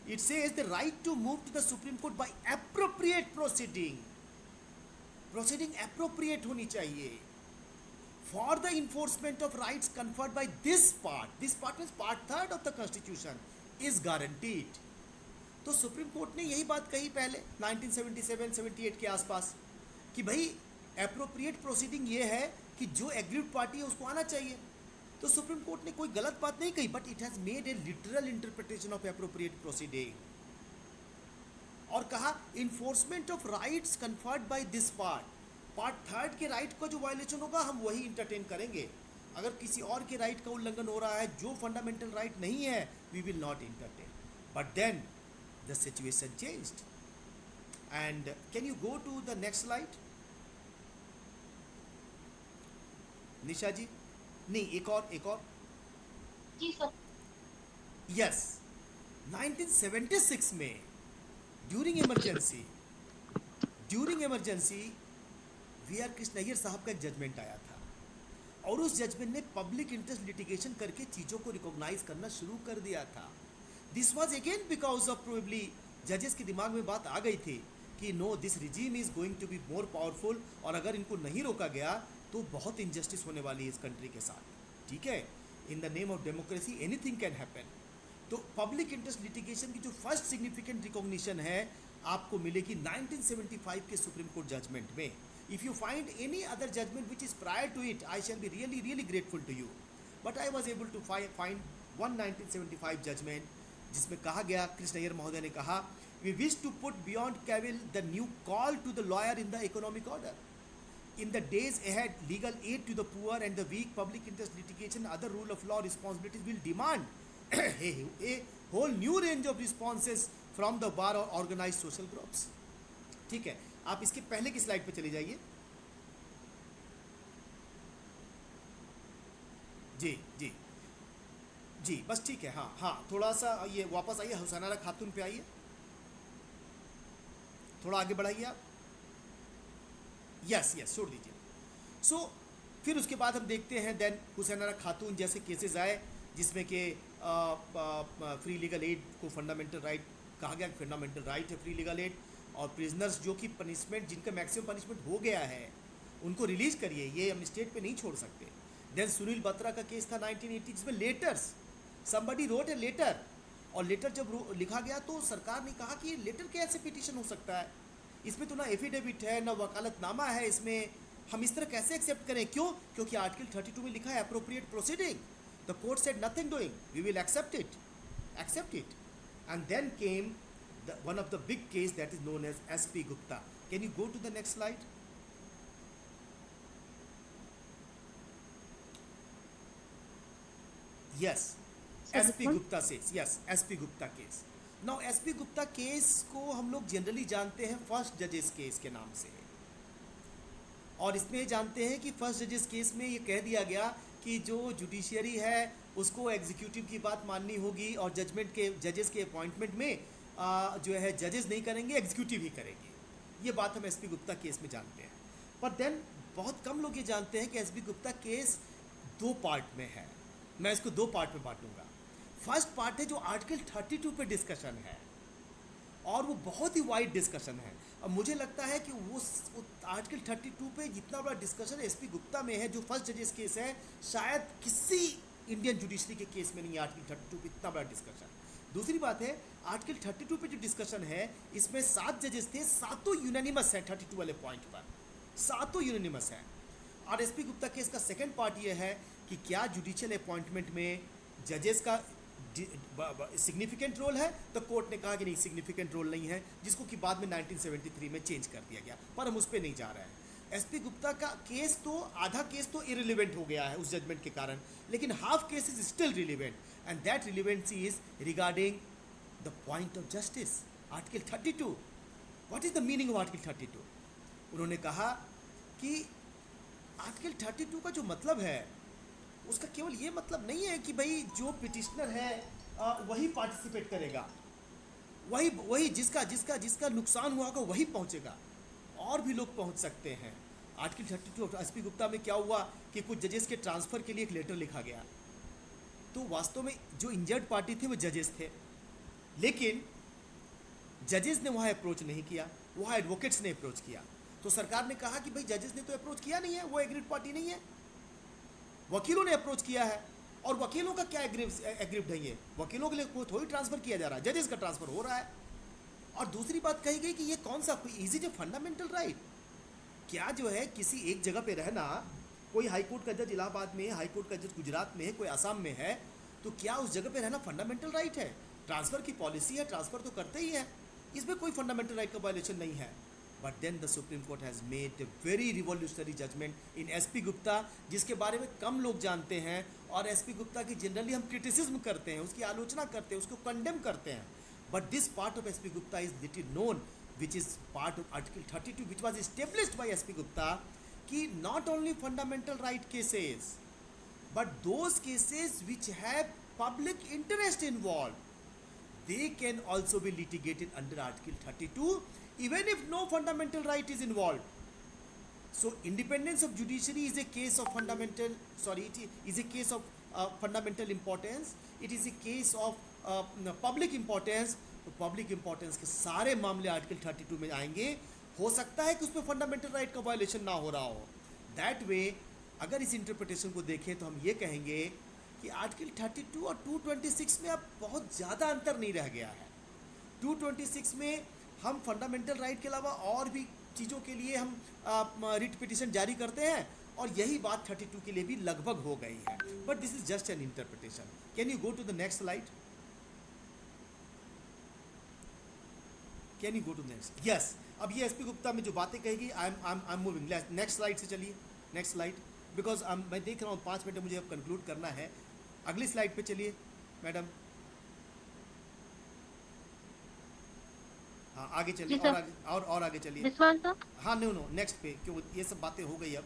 It says the right to move to the supreme court by appropriate proceeding appropriate होनी चाहिए. For the enforcement of rights conferred by this part means part 3rd of the Constitution is guaranteed. तो supreme court ने यही बात कही पहले 1977-78 के आसपास कि भाई एप्रोप्रिएट प्रोसीडिंग ये है कि जो एग्रीड पार्टी है उसको आना चाहिए. तो सुप्रीम कोर्ट ने कोई गलत बात नहीं कही, but it has made a literal interpretation of appropriate proceeding और कहा enforcement of rights conferred by this part 3rd के राइट का जो वायलेशन होगा हम वही इंटरटेन करेंगे. अगर किसी और के राइट का उल्लंघन हो रहा है जो फंडामेंटल राइट नहीं है, we will not entertain. But then the situation changed. And can you go to the next slide Nisha ji? नहीं, एक और. Ji sir. यस, 1976 में during emergency V R Krishna Iyer साहब का एक जजमेंट आया था, और उस जजमेंट ने पब्लिक इंटरेस्ट लिटिगेशन करके चीज़ों को रिकॉग्नाइज करना शुरू कर दिया था. This was again because of probably जजेस के दिमाग में बात आ गई थी कि no, this regime is going to be more powerful, और अगर इनको नहीं रोका गया तो बहुत इनजस्टिस होने वाली है इस कंट्री के साथ. ठीक है, in the name of democracy anything can happen. तो पब्लिक इंटरेस्ट लिटिगेशन की जो फर्स्ट सिग्निफिकेंट रिकॉग्निशन है आपको मिलेगी 1975 के सुप्रीम कोर्ट जजमेंट में. If you find any other judgment which is prior to it, I shall be really grateful to you. But I was able to find one 1975 judgment जिसमें कहा गया, कृष्णैयर महोदय ने कहा, we wish to put beyond cavil the new call to the lawyer in the economic order. In the days ahead, legal aid to the poor and the weak, public interest litigation, other rule of law responsibilities will demand a whole new range of responses from the bar or organized social groups. ठीक है, आप इसके पहले की slide पे चले जाइए. जी बस ठीक है. हाँ थोड़ा सा ये वापस आइए, हुसैनारा खातून पे आइए, थोड़ा आगे बढ़ाइए आप. यस छोड़ दीजिए. सो फिर उसके बाद हम देखते हैं देन हुसैनारा खातून जैसे केसेस आए जिसमें कि फ्री लीगल एड को फंडामेंटल राइट कहा गया, फंडामेंटल राइट है फ्री लीगल एड, और प्रिजनर्स जो कि पनिशमेंट जिनका मैक्सिमम पनिशमेंट हो गया है उनको रिलीज करिए, ये हम स्टेट पे नहीं छोड़ सकते. देन सुनील बत्रा का केस था 1980 जिसमें letters, somebody wrote a letter, और लेटर जब लिखा गया तो सरकार ने कहा कि लेटर कैसे पिटीशन हो सकता है, इसमें तो ना एफिडेविट है ना वकालतनामा है, इसमें हम इस तरह कैसे एक्सेप्ट करें. क्योंकि आर्टिकल 32 में लिखा है appropriate proceeding. The court said nothing doing, we will accept it. And then came one of the big case that is known as SP Gupta. Can you go to the next slide? Yes, SP Gupta says, yes, SP Gupta case. Now SP Gupta case को हम लोग generally जानते हैं first जजेस case के नाम से, और इसमें जानते हैं कि फर्स्ट जजेस केस में ये कह दिया गया कि जो जुडिशियरी है उसको एग्जीक्यूटिव की बात माननी होगी, और जजमेंट के जजेस के अपॉइंटमेंट में जो है जजेस नहीं करेंगे, एग्जीक्यूटिव ही करेंगे. ये बात हम एसपी गुप्ता केस में जानते हैं. पर देन बहुत कम लोग ये जानते हैं कि एसपी गुप्ता केस दो पार्ट में है. मैं इसको दो पार्ट में बांटूंगा। फर्स्ट पार्ट है जो आर्टिकल 32 पे डिस्कशन है, और वो बहुत ही वाइड डिस्कशन है। अब मुझे लगता है कि वो आर्टिकल 32 पे जितना बड़ा डिस्कशन एसपी गुप्ता में है, जो फर्स्ट जजेस केस है, शायद किसी इंडियन जुडिशरी के केस में नहीं है आर्टिकल 32 पे इतना बड़ा डिस्कशन। दूसरी बात है, आर्टिकल 32 पे जो डिस्कशन है, इसमें 7 जजेस थे, सातों यूनानिमस हैं 32 वाले पॉइंट पर, सातों यूनानिमस हैं। और एसपी गुप्ता केस का सेकंड पार्ट ये है कि क्या जुडिशियल अपॉइंटमेंट में जजेस का सिग्निफिकेंट रोल है, तो कोर्ट ने कहा कि नहीं, सिग्निफिकेंट रोल नहीं है, जिसको कि बाद में 1973 में चेंज कर दिया गया, पर हम उस पर नहीं जा रहे हैं। एसपी गुप्ता का केस तो आधा केस तो इरिलेवेंट हो गया है उस जजमेंट के कारण, लेकिन half case is still relevant, and that relevancy is regarding the point of justice, article 32। What is the meaning of article 32? उन्होंने कहा कि आर्टिकल 32 का जो मतलब है, उसका केवल ये मतलब नहीं है कि भाई जो पिटिशनर है वही पार्टिसिपेट करेगा, वही जिसका जिसका जिसका नुकसान हुआ होगा वही पहुंचेगा, और भी लोग पहुंच सकते हैं। आर्टिकल 32 एसपी गुप्ता में क्या हुआ कि कुछ जजेस के ट्रांसफ़र के लिए एक लेटर लिखा गया, तो वास्तव में जो इंजर्ड पार्टी थे वो जजेस थे, लेकिन जजेस ने वहाँ अप्रोच नहीं किया, वहाँ एडवोकेट्स ने अप्रोच किया। तो सरकार ने कहा कि भाई जजेस ने तो अप्रोच किया नहीं है, वो एग्रीड पार्टी नहीं है, वकीलों ने अप्रोच किया है, और वकीलों का क्या एग्रीड है, ये वकीलों के लिए कोई थोड़ी ट्रांसफ़र किया जा रहा है, जजेस का ट्रांसफ़र हो रहा है। और दूसरी बात कही गई कि ये कौन सा, is it a fundamental right? क्या जो है किसी एक जगह पे रहना, कोई हाई कोर्ट का जज इलाहाबाद में है, हाई कोर्ट का जज गुजरात में है, कोई असम में है, तो क्या उस जगह पे रहना फंडामेंटल राइट है? ट्रांसफ़र की पॉलिसी है, ट्रांसफ़र तो करते ही है, इसमें कोई फंडामेंटल राइट का वायलेशन नहीं है। But then the supreme court has made a very revolutionary judgment in SP Gupta, जिसके बारे में कम लोग जानते हैं, और एसपी गुप्ता की जनरली हम क्रिटिसिज्म करते हैं, उसकी आलोचना करते हैं, उसको कंडेम करते हैं, but this part of SP Gupta is little known, which is part of Article 32, which was established by SP Gupta, कि not only fundamental right cases, but those cases which have public interest involved, they can also be litigated under Article 32, even if no fundamental right is involved. So independence of judiciary is a case of it is a case of fundamental importance. It is a case of public importance. तो public importance के सारे मामले article 32 में आएंगे। हो सकता है कि उसमें फंडामेंटल राइट का वायलेशन ना हो रहा हो। दैट वे अगर इस इंटरप्रिटेशन को देखें तो हम ये कहेंगे कि आर्टिकल 32 और 226 में अब बहुत ज़्यादा अंतर नहीं रह गया है। 226 में हम फंडामेंटल राइट के अलावा और भी चीज़ों के लिए हम रिट पिटिशन जारी करते हैं, और यही बात 32 के लिए भी लगभग हो गई है। But this is just an interpretation. Can you go to the next slide? Can you go to next? Yes, अब ये एसपी गुप्ता में जो बातें कहेगी, I am moving. Next slide से चलिए, नेक्स्ट स्लाइड, बिकॉज मैं देख रहा हूँ 5 मिनट मुझे अब कंक्लूड करना है। अगली स्लाइड पे चलिए मैडम। हाँ आगे चलिए, और आगे और आगे चलिए। हाँ नो नेक्स्ट पे, क्यों ये सब बातें हो गई। अब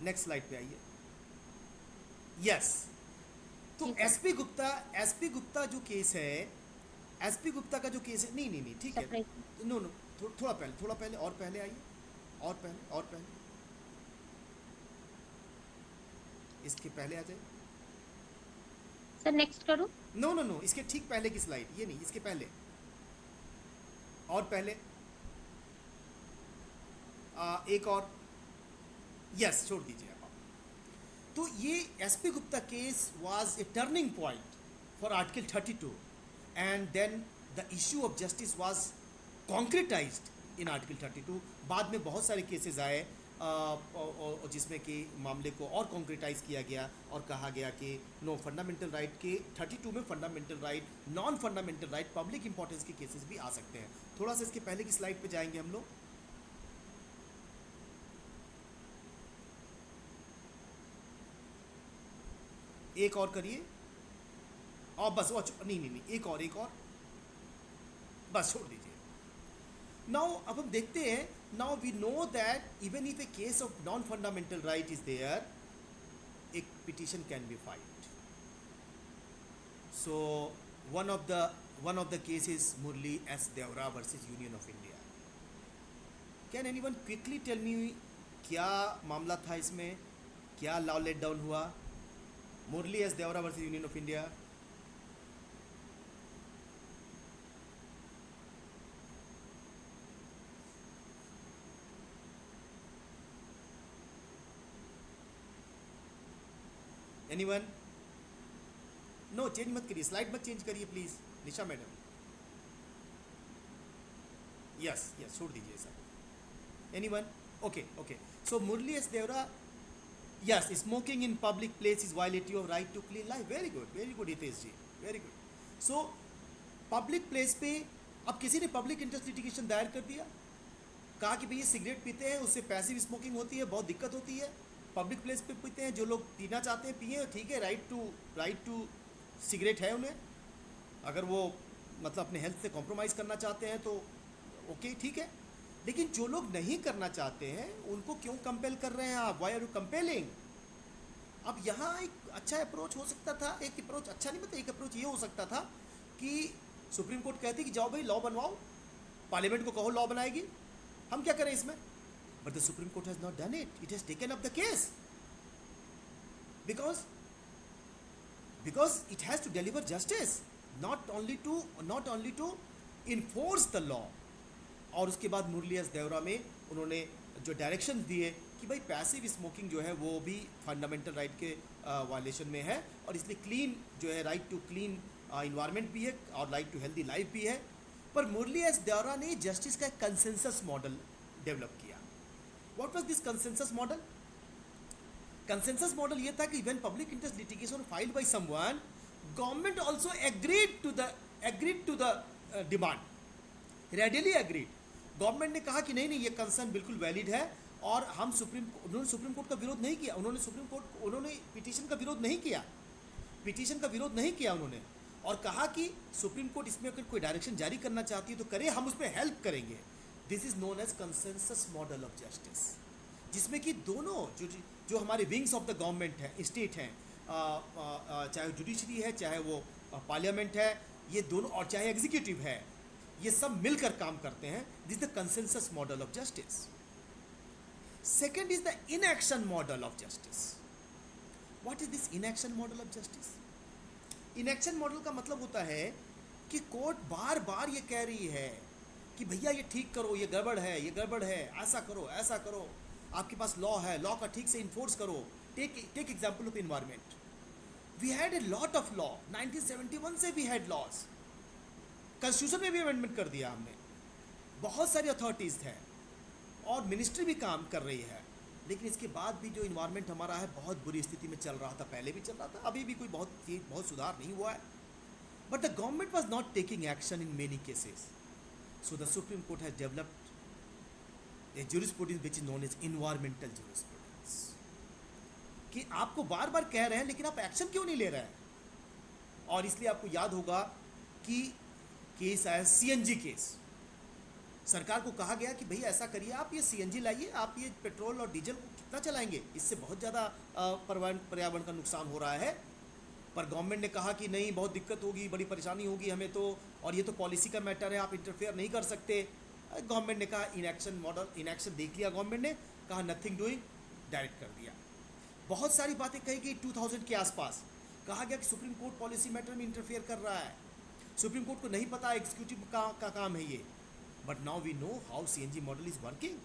नेक्स्ट स्लाइड पे आइए। यस, तो एसपी गुप्ता जो केस है, एसपी गुप्ता का जो केस है, नहीं ठीक है, नो थोड़ा पहले और पहले आइए, और पहले इसके पहले आ जाए सर। नेक्स्ट करूं? नो इसके ठीक पहले की स्लाइड, ये नहीं, इसके पहले और पहले एक और, यस छोड़ दीजिए आप। तो ये SP Gupta case was a turning point for article 32, and then the issue of justice was concretized in article 32। बाद में बहुत सारे केसेस आए जिसमें कि मामले को और कॉन्क्रीटाइज किया गया और कहा गया कि नो फंडामेंटल राइट के 32 में fundamental right, non fundamental right, public importance के केसेस भी आ सकते हैं। थोड़ा सा इसके पहले की स्लाइड पे जाएंगे हम लोग। एक और करिए, और बस वो नहीं एक और बस छोड़ दीजिए। नाउ अब हम देखते हैं, now we know that even if a case of non fundamental right is there, a petition can be filed. So one of the cases Murli S. Devra versus Union of India. Can anyone quickly tell me क्या मामला था इसमें? क्या law let down हुआ? Murli S Deora versus Union of India. Anyone? No, change मत करिए, slide मत change करिए please, Nisha madam. Yes yes, छोड़ दीजिए sir. Anyone? Okay okay. So Murli S Deora, yes, smoking in public place is violative of right to clean life. Very good Hitesh ji, very good. So public place पे अब किसी ने public interest litigation दायर कर दिया, कहा कि भाई ये सिगरेट पीते हैं, उससे पैसिव स्मोकिंग होती है, बहुत दिक्कत होती है. पब्लिक प्लेस पे पीते हैं, जो लोग पीना चाहते हैं पिए, ठीक है, राइट टू सिगरेट है उन्हें. अगर वो मतलब अपने हेल्थ से कॉम्प्रोमाइज़ करना चाहते हैं तो ओके, ठीक है. लेकिन जो लोग नहीं करना चाहते हैं उनको क्यों कंपेल कर रहे हैं आप? Why are you compelling? अब यहाँ एक अच्छा अप्रोच हो सकता था, एक अप्रोच अच्छा नहीं, मतलब एक अप्रोच ये हो सकता था कि सुप्रीम कोर्ट कहती कि जाओ भाई लॉ बनवाओ, पार्लियामेंट को कहो लॉ बनाएगी, हम क्या करें इसमें. But the supreme court has not done it. It has taken up the case because it has to deliver justice, not only to enforce the law. और उसके बाद मुरली एस देवरा में उन्होंने जो डायरेक्शन दिए कि भाई पैसिव स्मोकिंग जो है वो भी फंडामेंटल राइट के वायलेशन में है, और इसलिए क्लीन जो है, राइट टू क्लीन इन्वायरमेंट भी है और राइट टू हेल्दी लाइफ भी है. पर मुरली एस देवरा ने जस्टिस का एक कंसेंसस मॉडल डेवलप किया. What was this consensus model? Consensus model ये था कि when public interest litigation filed by someone, government also agreed to the demand, readily agreed. Government ने कहा कि नहीं ये कंसर्न बिल्कुल वैलिड है, और हम उन्होंने सुप्रीम कोर्ट का विरोध नहीं किया. उन्होंने पिटीशन का विरोध नहीं किया उन्होंने, और कहा कि सुप्रीम कोर्ट इसमें अगर कोई डायरेक्शन जारी करना चाहती है तो करे, हम उसमें हेल्प करेंगे. This is known as consensus model of justice, जिसमें कि दोनों जो हमारे विंग्स ऑफ द गवर्नमेंट है, स्टेट हैं, चाहे जुडिशरी है, चाहे वो पार्लियामेंट है, ये दोनों, और चाहे एग्जीक्यूटिव है, ये सब मिलकर काम करते हैं. This the consensus model of justice. Second is the inaction model of justice. What is this inaction model of justice? Inaction model का मतलब होता है कि कोर्ट बार बार ये कह रही है कि भैया ये ठीक करो, ये गड़बड़ है, ऐसा करो, आपके पास लॉ है, लॉ का ठीक से इन्फोर्स करो. Take example of environment. We had a lot of law, 1971 से वी हैड लॉज. कॉन्स्टिट्यूशन में भी अमेंडमेंट कर दिया हमने, बहुत सारी अथॉरिटीज़ हैं और मिनिस्ट्री भी काम कर रही है, लेकिन इसके बाद भी जो इन्वायरमेंट हमारा है बहुत बुरी स्थिति में चल रहा था, पहले भी चल रहा था, अभी भी कोई बहुत सुधार नहीं हुआ है. But the government was not taking action in many cases. So the supreme court has developed a jurisprudence which is known as environmental jurisprudence, कि आपको बार बार कह रहे हैं लेकिन आप एक्शन क्यों नहीं ले रहे हैं. और इसलिए आपको याद होगा कि केस आया सीएनजी केस. सरकार को कहा गया कि भैया ऐसा करिए, आप ये सीएनजी लाइए, आप ये पेट्रोल और डीजल को कितना चलाएंगे, इससे बहुत ज़्यादा पर्यावरण का नुकसान हो रहा है. पर गवर्नमेंट ने कहा कि नहीं, बहुत दिक्कत होगी, बड़ी परेशानी होगी हमें तो, और ये तो पॉलिसी का मैटर है, आप इंटरफेयर नहीं कर सकते. गवर्नमेंट ने कहा इनएक्शन देख लिया, गवर्नमेंट ने कहा नथिंग डूइंग, डायरेक्ट कर दिया. बहुत सारी बातें कही गई. 2000 के आसपास कहा गया कि सुप्रीम कोर्ट पॉलिसी मैटर में इंटरफेयर कर रहा है, सुप्रीम कोर्ट को नहीं पता, एग्जीक्यूटिव का काम है ये. But now we know how CNG model is working.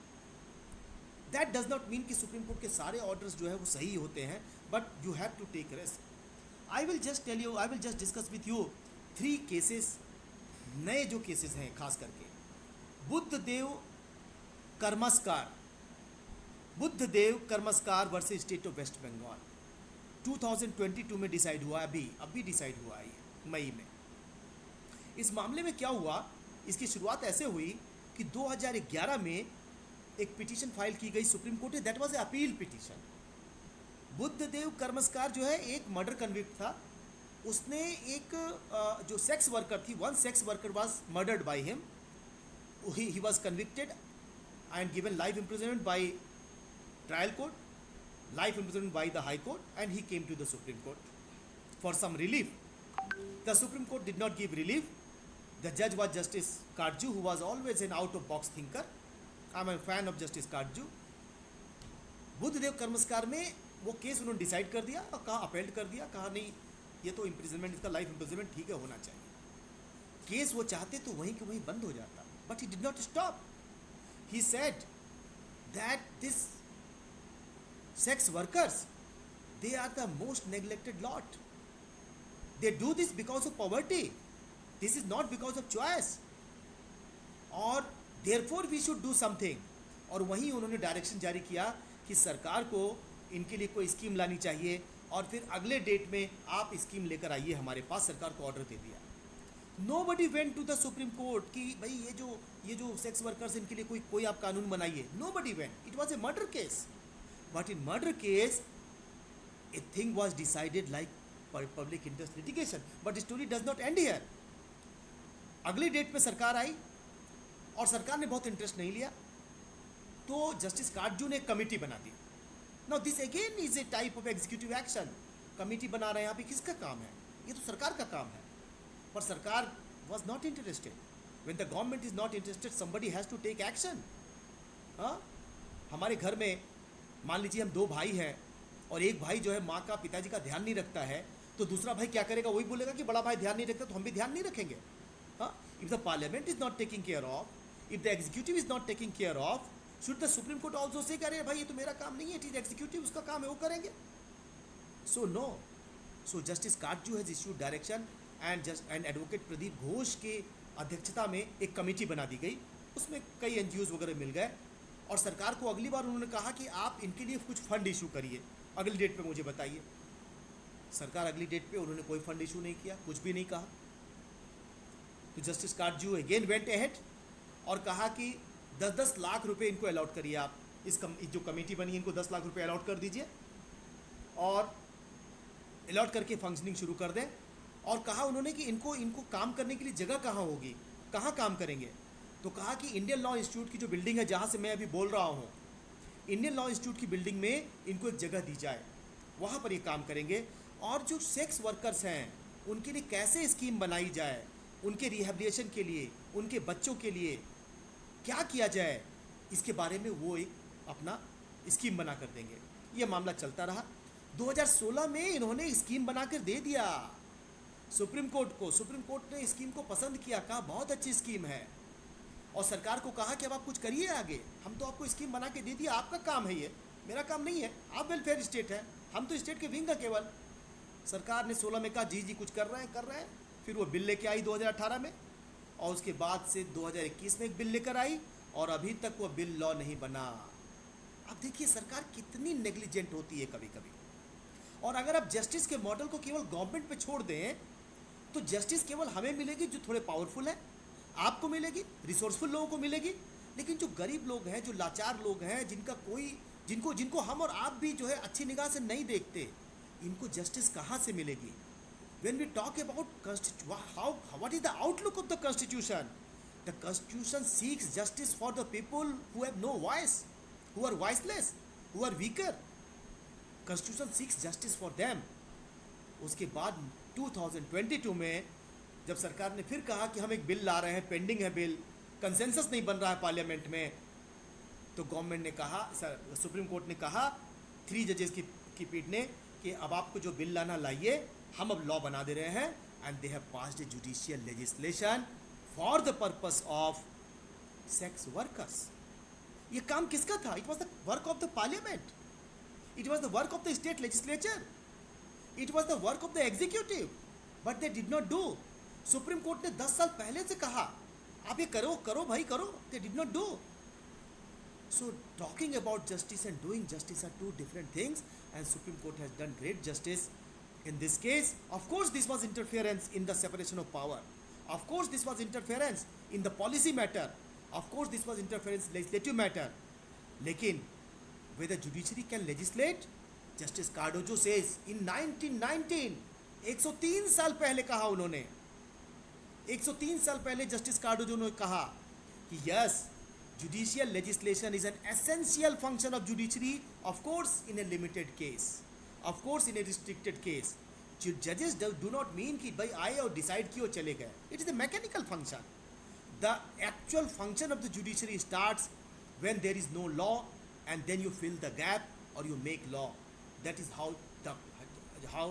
That does not mean कि सुप्रीम कोर्ट के सारे ऑर्डर्स जो है वो सही होते हैं, but you have to take risk. I will just discuss with you 3 cases, नए जो केसेस हैं खास करके. Buddhadev Karmaskar versus state of West Bengal 2022 में डिसाइड हुआ, अभी डिसाइड हुआ है मई में. इस मामले में क्या हुआ, इसकी शुरुआत ऐसे हुई कि 2011 में एक पिटीशन फाइल की गई सुप्रीम कोर्ट में. That was a appeal petition. Buddhadev Karmaskar जो है एक मर्डर कन्विक्ट था. उसने एक जो सेक्स वर्कर थी, one sex worker was murdered by him. He was convicted and given life imprisonment by trial court, life imprisonment by the High Court, and he came to the supreme Court for some relief. The Supreme Court did not give relief. The judge was Justice Karju, who was always an out-of-box thinker. I am a fan of Justice Karju. Buddhadev Karmaskar में वो case उन्होंने decide कर दिया और कहा appealed कर दिया, कहा नहीं ये तो इम्प्रिजनमेंट, इसका लाइफ इम्प्रिजनमेंट ठीक है, होना चाहिए। केस वो चाहते तो वहीं के वहीं बंद हो जाता, but he did not stop. He said that this sex workers, they are the most neglected lot. They do this because of poverty. This is not because of choice. और therefore we should do something. और वहीं उन्होंने direction जारी किया कि सरकार को इनके लिए कोई स्कीम लानी चाहिए, और फिर अगले डेट में आप स्कीम लेकर आइए हमारे पास, सरकार को ऑर्डर दे दिया। Nobody went to the Supreme Court कि भाई ये जो सेक्स वर्कर्स इनके लिए कोई आप कानून बनाइए। Nobody went. It was a murder case. But in murder case, a thing was decided like public interest litigation. But the story does not end here. अगली डेट में सरकार आई और सरकार ने बहुत इंटरेस्ट नहीं लिया, तो जस्टिस काटजू ने एक कमेटी बना दी। Now this again is a type of executive action. Committee बना रहे हैं, यहाँ पे किसका काम है? ये तो सरकार का काम है। पर सरकार was not interested. When the government is not interested, somebody has to take action. हाँ, हमारे घर में मान लीजिए हम दो भाई हैं और एक भाई जो है माँ का, पिताजी का ध्यान नहीं रखता है, तो दूसरा भाई क्या करेगा? वही बोलेगा कि बड़ा भाई ध्यान नहीं रखता तो हम भी ध्यान नहीं रखेंगे। हाँ, if the parliament is not taking care of, if the executive is not taking care of, should the supreme court also say करे भाई ये तो मेरा काम नहीं है, इट इज एग्जीक्यूटिव, उसका काम है, वो करेंगे? So no. So justice Katju has issued direction and advocate Pradeep Ghosh के अध्यक्षता में एक कमेटी बना दी गई। उसमें कई एनजीओज वगैरह मिल गए और सरकार को अगली बार उन्होंने कहा कि आप इनके लिए कुछ फंड इशू करिए, अगली डेट पे मुझे बताइए। सरकार अगली डेट पे उन्होंने कोई फंड इशू नहीं किया, कुछ भी नहीं कहा। तो justice Katju again went ahead और कहा कि 10-10 लाख रुपए इनको अलॉट करिए, आप इस जो कमेटी बनी है इनको 10 लाख रुपए अलॉट कर दीजिए और अलॉट करके फंक्शनिंग शुरू कर दें। और कहा उन्होंने कि इनको काम करने के लिए जगह कहाँ होगी, कहाँ काम करेंगे? तो कहा कि इंडियन लॉ इंस्टीट्यूट की जो बिल्डिंग है जहाँ से मैं अभी बोल रहा हूँ, इंडियन लॉ इंस्टीट्यूट की बिल्डिंग में इनको एक जगह दी जाए, वहाँ पर ये काम करेंगे। और जो सेक्स वर्कर्स हैं उनके लिए कैसे स्कीम बनाई जाए, उनके रिहेबिलिटेशन के लिए, उनके बच्चों के लिए क्या किया जाए, इसके बारे में वो एक अपना स्कीम बना कर देंगे। ये मामला चलता रहा। 2016 में इन्होंने स्कीम बनाकर दे दिया सुप्रीम कोर्ट को। सुप्रीम कोर्ट ने स्कीम को पसंद किया, कहा बहुत अच्छी स्कीम है, और सरकार को कहा कि अब आप कुछ करिए आगे, हम तो आपको स्कीम बना के दे दिया, आपका काम है ये, मेरा काम नहीं है, आप वेलफेयर स्टेट है, हम तो स्टेट के विंग है केवल। सरकार ने 16 में कहा जी कुछ कर रहे हैं। फिर वो बिल लेके आई 2018 में, और उसके बाद से 2021 में एक बिल लेकर आई और अभी तक वो बिल लॉ नहीं बना। अब देखिए सरकार कितनी नेग्लिजेंट होती है कभी कभी। और अगर आप जस्टिस के मॉडल को केवल गवर्नमेंट पे छोड़ दें तो जस्टिस केवल हमें मिलेगी जो थोड़े पावरफुल हैं, आपको मिलेगी, रिसोर्सफुल लोगों को मिलेगी, लेकिन जो गरीब लोग हैं, जो लाचार लोग हैं, जिनको हम और आप भी जो है अच्छी निगाह से नहीं देखते, इनको जस्टिस कहाँ से मिलेगी? When we talk about what is the outlook of the Constitution? The Constitution seeks justice for the people who have no voice, who are voiceless, who are weaker. Constitution seeks justice for them. उसके बाद 2022 में जब सरकार ने फिर कहा कि हम एक बिल ला रहे हैं, पेंडिंग है बिल, कंसेंसस नहीं बन रहा है पार्लियामेंट में, तो गवर्नमेंट ने कहा, सुप्रीम कोर्ट ने कहा 3 जजेस की पीठ ने कि अब आपको जो बिल लाना लाइए, हम अब लॉ बना दे रहे हैं। And they have passed a judicial legislation for the purpose of sex workers. ये काम किसका था? It was the work of the parliament, it was the work of the state legislature, it was the work of the executive, but they did not do. Supreme court ने 10 साल पहले से कहा आप ये करो भाई करो, they did not do. So talking about justice and doing justice are two different things, and Supreme Court has done great justice in this case. Of course this was interference in the separation of power, of course this was interference in the policy matter, of course this was interference in legislative matter, lekin whether judiciary can legislate, Justice Cardozo says in 1919, 103 साल पहले कहा उन्होंने, 103 साल पहले justice Cardozo ने कहा कि yes, judicial legislation is an essential function of judiciary, of course in a limited case, of course in a restricted case. Judges do not mean कि भाई आए और decide किए और चले गए. It is a mechanical function. The actual function of the judiciary starts when there is no law, and then you fill the gap or you make law. That is how the how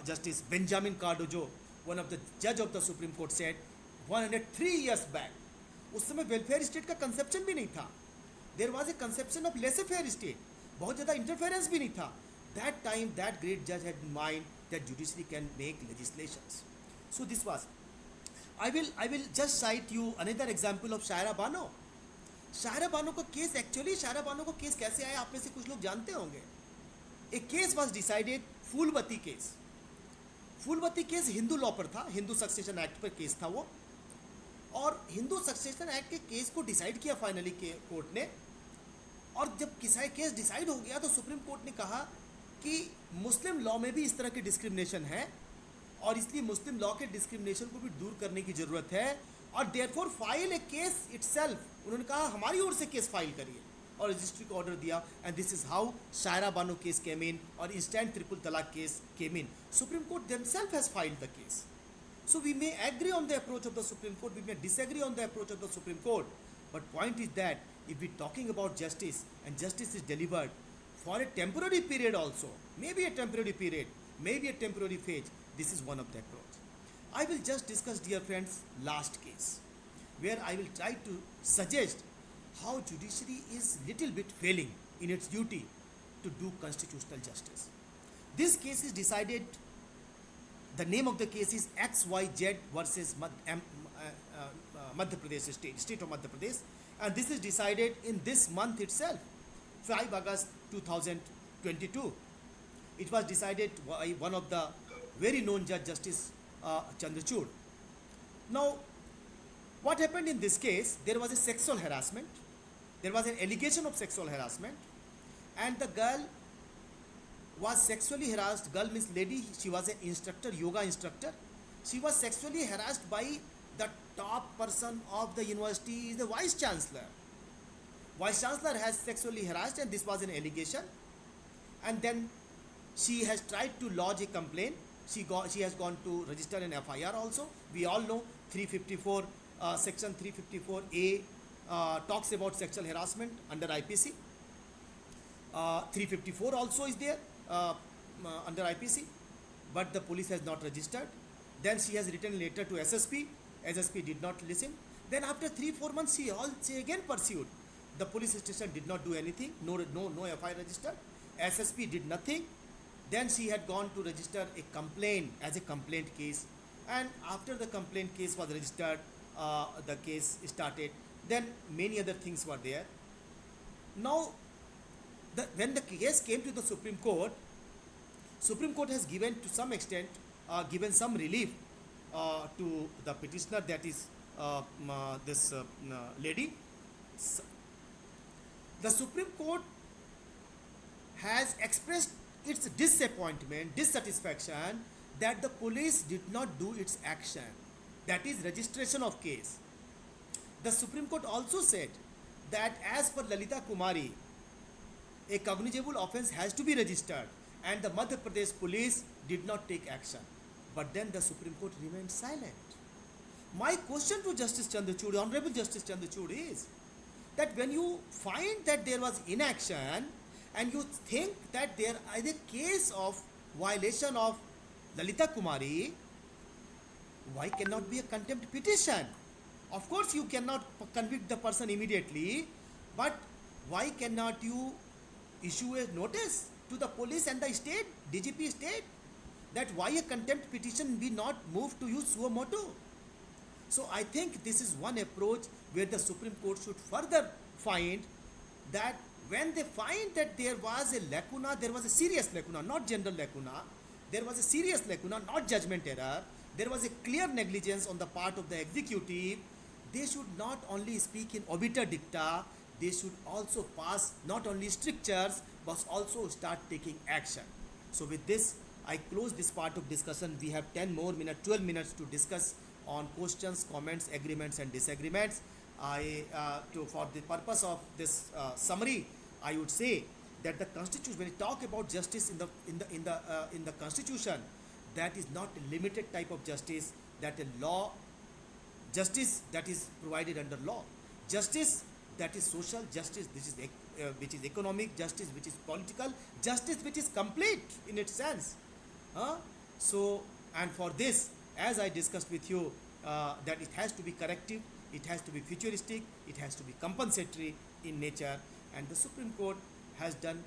Justice Benjamin Cardozo, one of the judge of the Supreme Court, said 103 years back. उस समय welfare state का conception भी नहीं था. There was a conception of laissez faire state. बहुत ज़्यादा interference भी नहीं था. दैट टाइम दैट ग्रेट जज had in mind that judiciary can make legislations. So this was. I will just cite you another example of Shayara Bano. Shayara Bano का case, actually शायरा बानो का case कैसे आया आप में से कुछ लोग जानते होंगे. A case was decided, Phoolwati case. Phoolwati case Hindu law पर था, हिंदू सक्सेशन एक्ट पर केस था वो. और हिंदू सक्सेशन एक्ट के केस को डिसाइड किया फाइनली के कोर्ट ने. और जब किसी केस डिसाइड हो गया तो सुप्रीम कोर्ट ने कहा कि मुस्लिम लॉ में भी इस तरह की डिस्क्रिमिनेशन है और इसलिए मुस्लिम लॉ के डिस्क्रिमिनेशन को भी दूर करने की ज़रूरत है. और देयरफॉर फाइल ए केस इटसेल्फ. उन्होंने कहा हमारी ओर से केस फाइल करिए और रजिस्ट्री को ऑर्डर दिया. And this is how Shayara Bano case came in और instant triple talaq case came in. Supreme Court themselves has filed the case. So we may agree on the approach of the Supreme Court, we may disagree on the approach of the Supreme Court, but point is that if we're talking about justice and justice is delivered for a temporary period also, maybe a temporary period, maybe a temporary phase, this is one of the approach. I will just discuss, dear friends, last case where I will try to suggest how judiciary is little bit failing in its duty to do constitutional justice. This case is decided. The name of the case is XYZ versus Madhya Pradesh state of Madhya Pradesh, and this is decided in this month itself, 5 August 2022. It was decided by one of the very known judge, Justice Chandrachud. Now, what happened in this case? There was a sexual harassment. There was an allegation of sexual harassment, and the girl was sexually harassed. Girl means lady. She was an instructor, yoga instructor. She was sexually harassed by the top person of the university, the vice chancellor. Vice chancellor has sexually harassed, and this was an allegation. And then she has tried to lodge a complaint. She has gone to register an FIR also. We all know 354 section 354A talks about sexual harassment under IPC. 354 also is there under IPC, but the police has not registered. Then she has written a letter to SSP. SSP did not listen. Then after 3-4 months, she again pursued. The police station did not do anything. No FIR registered. SSP did nothing. Then she had gone to register a complaint as a complaint case. And after the complaint case was registered, the case started. Then many other things were there. Now, when the case came to the Supreme Court has given to some extent given some relief to the petitioner, that is this lady. The Supreme Court has expressed its disappointment, dissatisfaction that the police did not do its action, that is registration of case. The Supreme Court also said that as per Lalita Kumari, a cognizable offence has to be registered, and the Madhya Pradesh police did not take action. But then the Supreme Court remained silent. My question to Justice Chandrachud, Honorable Justice Chandrachud, is that when you find that there was inaction and you think that there is a case of violation of Lalita Kumari, why cannot be a contempt petition? Of course, you cannot convict the person immediately, but why cannot you issue a notice to the police and the state, DGP state, that why a contempt petition be not moved to use suo motu? So I think this is one approach where the Supreme Court should further find that when they find that there was a lacuna, there was a serious lacuna, not general lacuna, there was a serious lacuna, not judgment error, there was a clear negligence on the part of the executive, they should not only speak in obiter dicta, they should also pass not only strictures but also start taking action. So with this, I close this part of discussion. We have 10 more minutes, 12 minutes to discuss on questions, comments, agreements and disagreements. For the purpose of this summary, I would say that the Constitution, when we talk about justice in the Constitution, that is not a limited type of justice, that a law, justice that is provided under law, justice that is social justice, this is which is economic justice, which is political justice, which is complete in its sense. Huh? So, and for this, as I discussed with you, that it has to be corrective, it has to be futuristic, it has to be compensatory in nature, and the Supreme Court has done,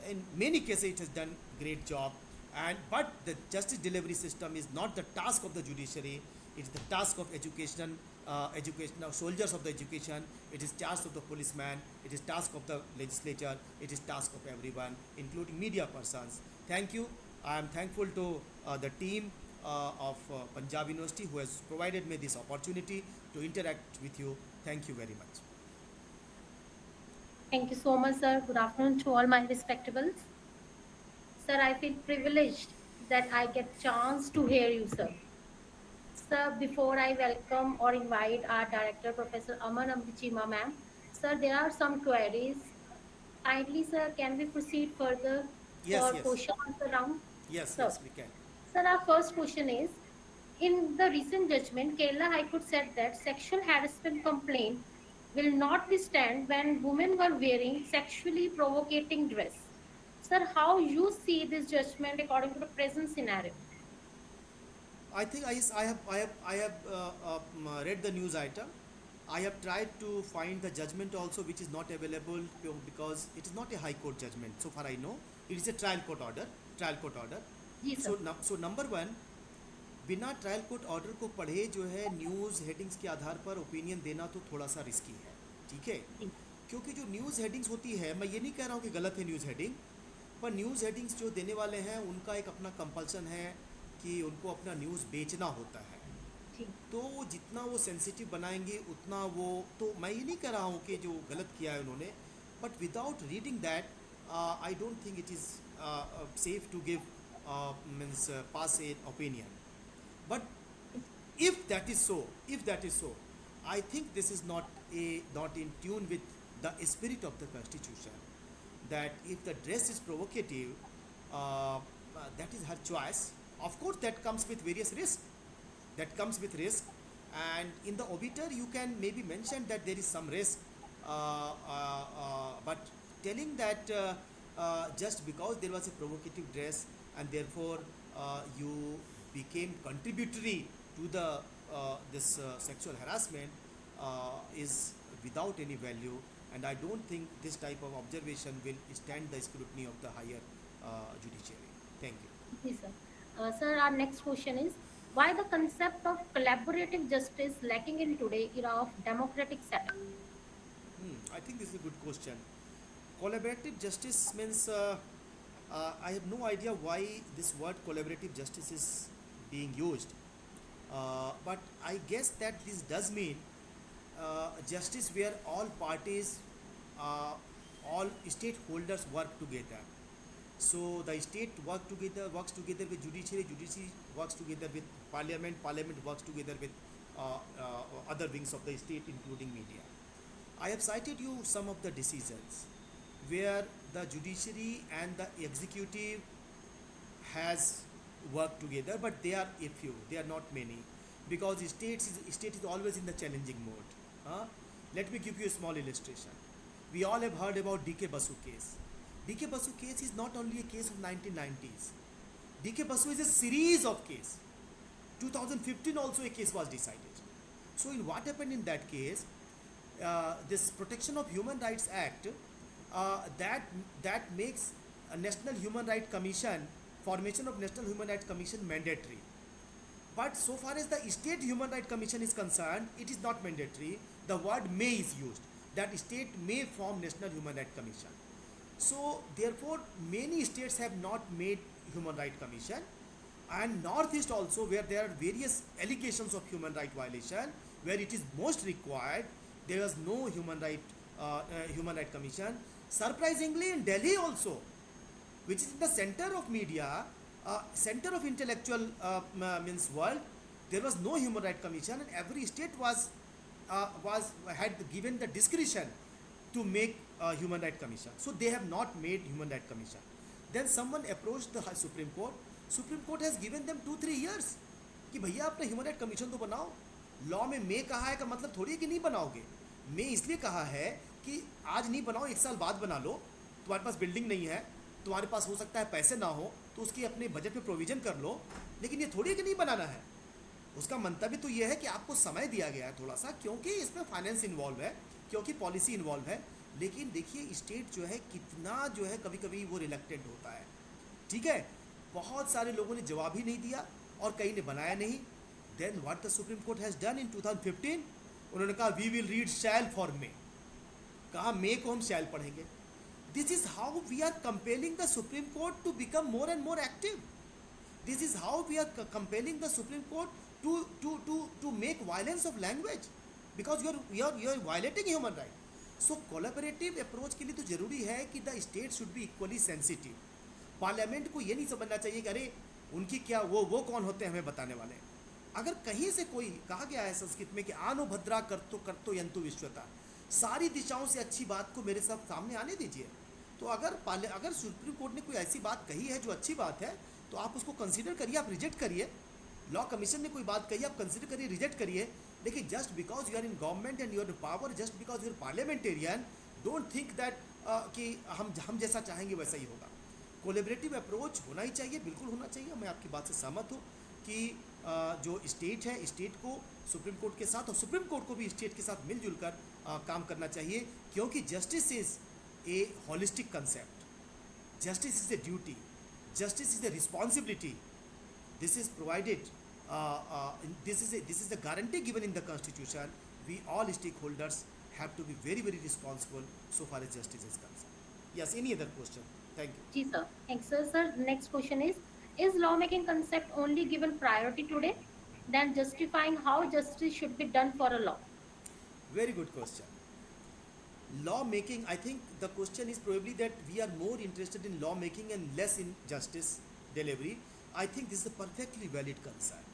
in many cases, it has done great job. And but the justice delivery system is not the task of the judiciary; it is the task of education of soldiers of the education. It is task of the policeman. It is task of the legislature. It is task of everyone, including media persons. Thank you. I am thankful to the team of Punjab University who has provided me this opportunity to interact with you. Thank you very much. Thank you so much, sir. Good afternoon to all my respectables. Sir, I feel privileged that I get chance to hear you, sir. Sir, before I welcome or invite our director, Professor Aman Ambichima, ma'am, sir, there are some queries. Kindly, sir, can we proceed further Yes, for yes, question answer round? yes, Sir, yes, we can. sir, our first question is, in the recent judgment, Kerala High Court said that sexual harassment complaint will not be stand when women were wearing sexually provocating dress. Sir, how you see this judgment according to the present scenario? I think I have read the news item. I have tried to find the judgment also, which is not available because it is not a high court judgment. So far I know, it is a trial court order. Trial court order. Ji, sir. So number one, बिना trial court order को पढ़े जो है news headings के आधार पर opinion देना तो थोड़ा सा रिस्की है, ठीक है? जी, क्योंकि जो न्यूज़ हेडिंग्स होती है, मैं ये नहीं कह रहा हूँ कि गलत है न्यूज़ हेडिंग, पर न्यूज़ हेडिंग्स जो देने वाले हैं उनका एक अपना कंपल्सन है कि उनको अपना न्यूज़ बेचना होता है। जी, तो जितना वो सेंसिटिव बनाएंगे उतना वो, तो मैं ये नहीं कह रहा हूँ कि जो गलत किया है उन्होंने, but without reading that I don't think it is safe to give means pass a opinion. But if that is so, I think this is not in tune with the spirit of the Constitution. That if the dress is provocative, that is her choice. Of course, that comes with various risks. That comes with risk, and in the obiter you can maybe mention that there is some risk, but telling that just because there was a provocative dress and therefore you became contributory to the this sexual harassment is without any value, and I don't think this type of observation will stand the scrutiny of the higher judiciary. Thank you. ji, sir. Sir, our next question is, why the concept of collaborative justice lacking in today era of democratic setup? I think this is a good question. Collaborative justice means I have no idea why this word collaborative justice is being used, but I guess that this does mean justice where all parties, all stakeholders work together. So the state works together with judiciary, judiciary works together with parliament, parliament works together with other wings of the state, including media. I have cited you some of the decisions where the judiciary and the executive has worked together, but they are a few, they are not many, because state is always in the challenging mode. Let me give you a small illustration. We all have heard about DK Basu case. DK Basu case is not only a case of 1990s. DK Basu is a series of cases. 2015 also a case was decided. So in what happened in that case, this Protection of Human Rights Act, that makes a National Human Rights Commission, formation of National Human Rights Commission mandatory. But so far as the State Human Rights Commission is concerned, it is not mandatory. The word may is used, that state may form National Human Rights Commission. So therefore many states have not made Human Rights Commission, and Northeast also, where there are various allegations of human right violation, where it is most required, there is no Human Rights Commission. Surprisingly, in Delhi also, which is in the center of media, center of intellectual means world, there was no Human Rights Commission, and every state had given the discretion to make Human Rights Commission. So they have not made Human Rights Commission. Then someone approached the Supreme Court. Supreme Court has given them 2-3 years कि भैया आपने human right commission तो बनाओ. Law में मे कहा है का मतलब थोड़ी है कि नहीं बनाओगे. मे इसलिए कहा है कि आज नहीं बनाओ, एक साल बाद बना लो, तुम्हारे पास बिल्डिंग नहीं है, तुम्हारे पास हो सकता है पैसे ना हो, तो उसकी अपने बजट में प्रोविज़न कर लो, लेकिन ये थोड़ी कि नहीं बनाना है। उसका मंतव्य तो ये है कि आपको समय दिया गया है थोड़ा सा, क्योंकि इसमें फाइनेंस इन्वॉल्व है, क्योंकि पॉलिसी इन्वॉल्व है, लेकिन देखिए स्टेट जो है कितना जो है कभी कभी वो रिलेक्टेंट होता है। ठीक है, बहुत सारे लोगों ने जवाब ही नहीं दिया और कई ने बनाया नहीं। Then what the supreme court has done in 2015, उन्होंने कहा we will read shall for May, कहा मे को हम शैल पढ़ेंगे। This is how we are compelling the supreme Court to become more and more active. This is how we are compelling the Supreme Court to make violence of language, because you are violating human right. So collaborative approach के लिए तो जरूरी है कि the state should be equally sensitive. Parliament को ये नहीं समझना चाहिए कि अरे उनकी क्या वो कौन होते हैं हमें बताने वाले। अगर कहीं से कोई कहा गया है संस्कृत में कि आनो भद्रा करतो यंतु विश्वता, सारी दिशाओं से अच्छी बात को मेरे सब सामने आने दीजिए। तो अगर सुप्रीम कोर्ट ने कोई ऐसी बात कही है जो अच्छी बात है, तो आप उसको कंसीडर करिए, आप रिजेक्ट करिए। लॉ कमीशन ने कोई बात कही, आप कंसीडर करिए, रिजेक्ट करिए। लेकिन just because you are in government and you are in power, just because you are parliamentarian, don't think that कि हम जैसा चाहेंगे वैसा ही होगा। कोलेबरेटिव अप्रोच होना ही चाहिए, बिल्कुल होना चाहिए। मैं आपकी बात से सहमत हूँ कि जो स्टेट है, स्टेट को सुप्रीम कोर्ट के साथ और सुप्रीम कोर्ट को भी स्टेट के साथ मिलजुल कर काम करना चाहिए, क्योंकि justice is a holistic concept, justice is a duty, justice is a responsibility. This is provided, this is a guarantee given in the constitution. We all stakeholders have to be very very responsible so far as justice is concerned. Yes, any other question? Thank you. जी sir. Thanks sir. Next question is lawmaking concept only given priority today than justifying how justice should be done for a law? Very good question. Law making, I think the question is probably that we are more interested in law making and less in justice delivery. I think this is a perfectly valid concern.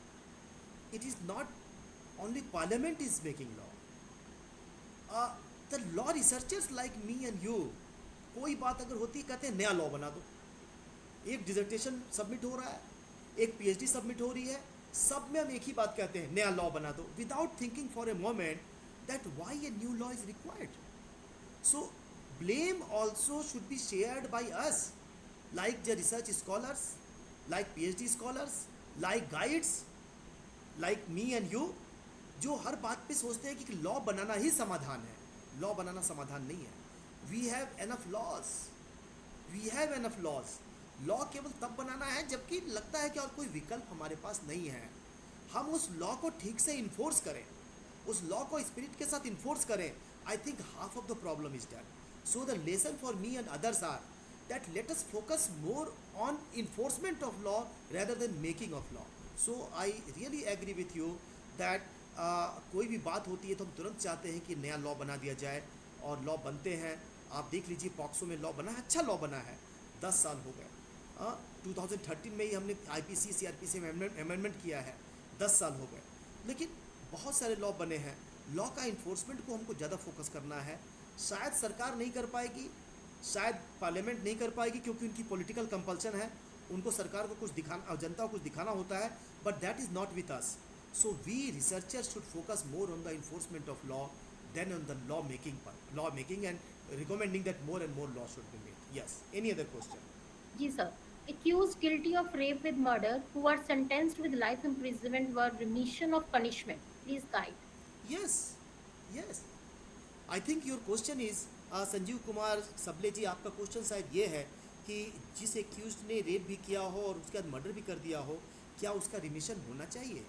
It is not only parliament is making law. The law researchers like me and you, कोई बात अगर होती कहते हैं नया law बना दो। एक डिसर्टेशन सबमिट हो रहा है, एक पीएचडी सबमिट हो रही है, सब में हम एक ही बात कहते हैं नया लॉ बना दो, without thinking for a moment that why a new law is required. So blame also should be shared by us, like the research scholars, like PhD scholars, like guides, like me and you, जो हर बात पे सोचते हैं कि law बनाना ही समाधान है. Law बनाना समाधान नहीं है. We have enough laws. We have enough laws. Law केवल तब बनाना है जबकि लगता है कि और कोई विकल्प हमारे पास नहीं है. हम उस लॉ को ठीक से इन्फोर्स करें, उस लॉ को स्पिरिट के साथ इन्फोर्स करें. I think half of the problem is done. So the lesson for me and others are that let us focus more on enforcement of law rather than making of law. So I really agree with you that कोई भी बात होती है तो हम तुरंत चाहते हैं कि नया लॉ बना दिया जाए, और लॉ बनते हैं. आप देख लीजिए पॉक्सो में लॉ बना है, अच्छा लॉ बना है, 10 साल हो गए. 2013 में ही हमने IPC CRPC में अमेंडमेंट किया है, 10 साल हो गए. लेकिन बहुत सारे लॉ बने हैं. लॉ का इन्फोर्समेंट को हमको ज़्यादा फोकस करना है. शायद सरकार नहीं कर पाएगी, शायद पार्लियामेंट नहीं कर पाएगी, क्योंकि उनकी पॉलिटिकल कंपल्शन है, उनको सरकार को कुछ दिखाना, जनता को कुछ दिखाना होता है. But that is not with us. So we researchers should focus more on the enforcement of law than on the law making and recommending that more and more law should be made. Yes, any other question? जी sir. Accused guilty of rape with murder who are sentenced with life imprisonment were remission of punishment. Please guide. Yes, yes. I think your question is, Sanjeev Kumar सबले जी, आपका question शायद ये है कि जिस accused ने rape भी किया हो और उसके बाद मर्डर भी कर दिया हो, क्या उसका रिमिशन होना चाहिए?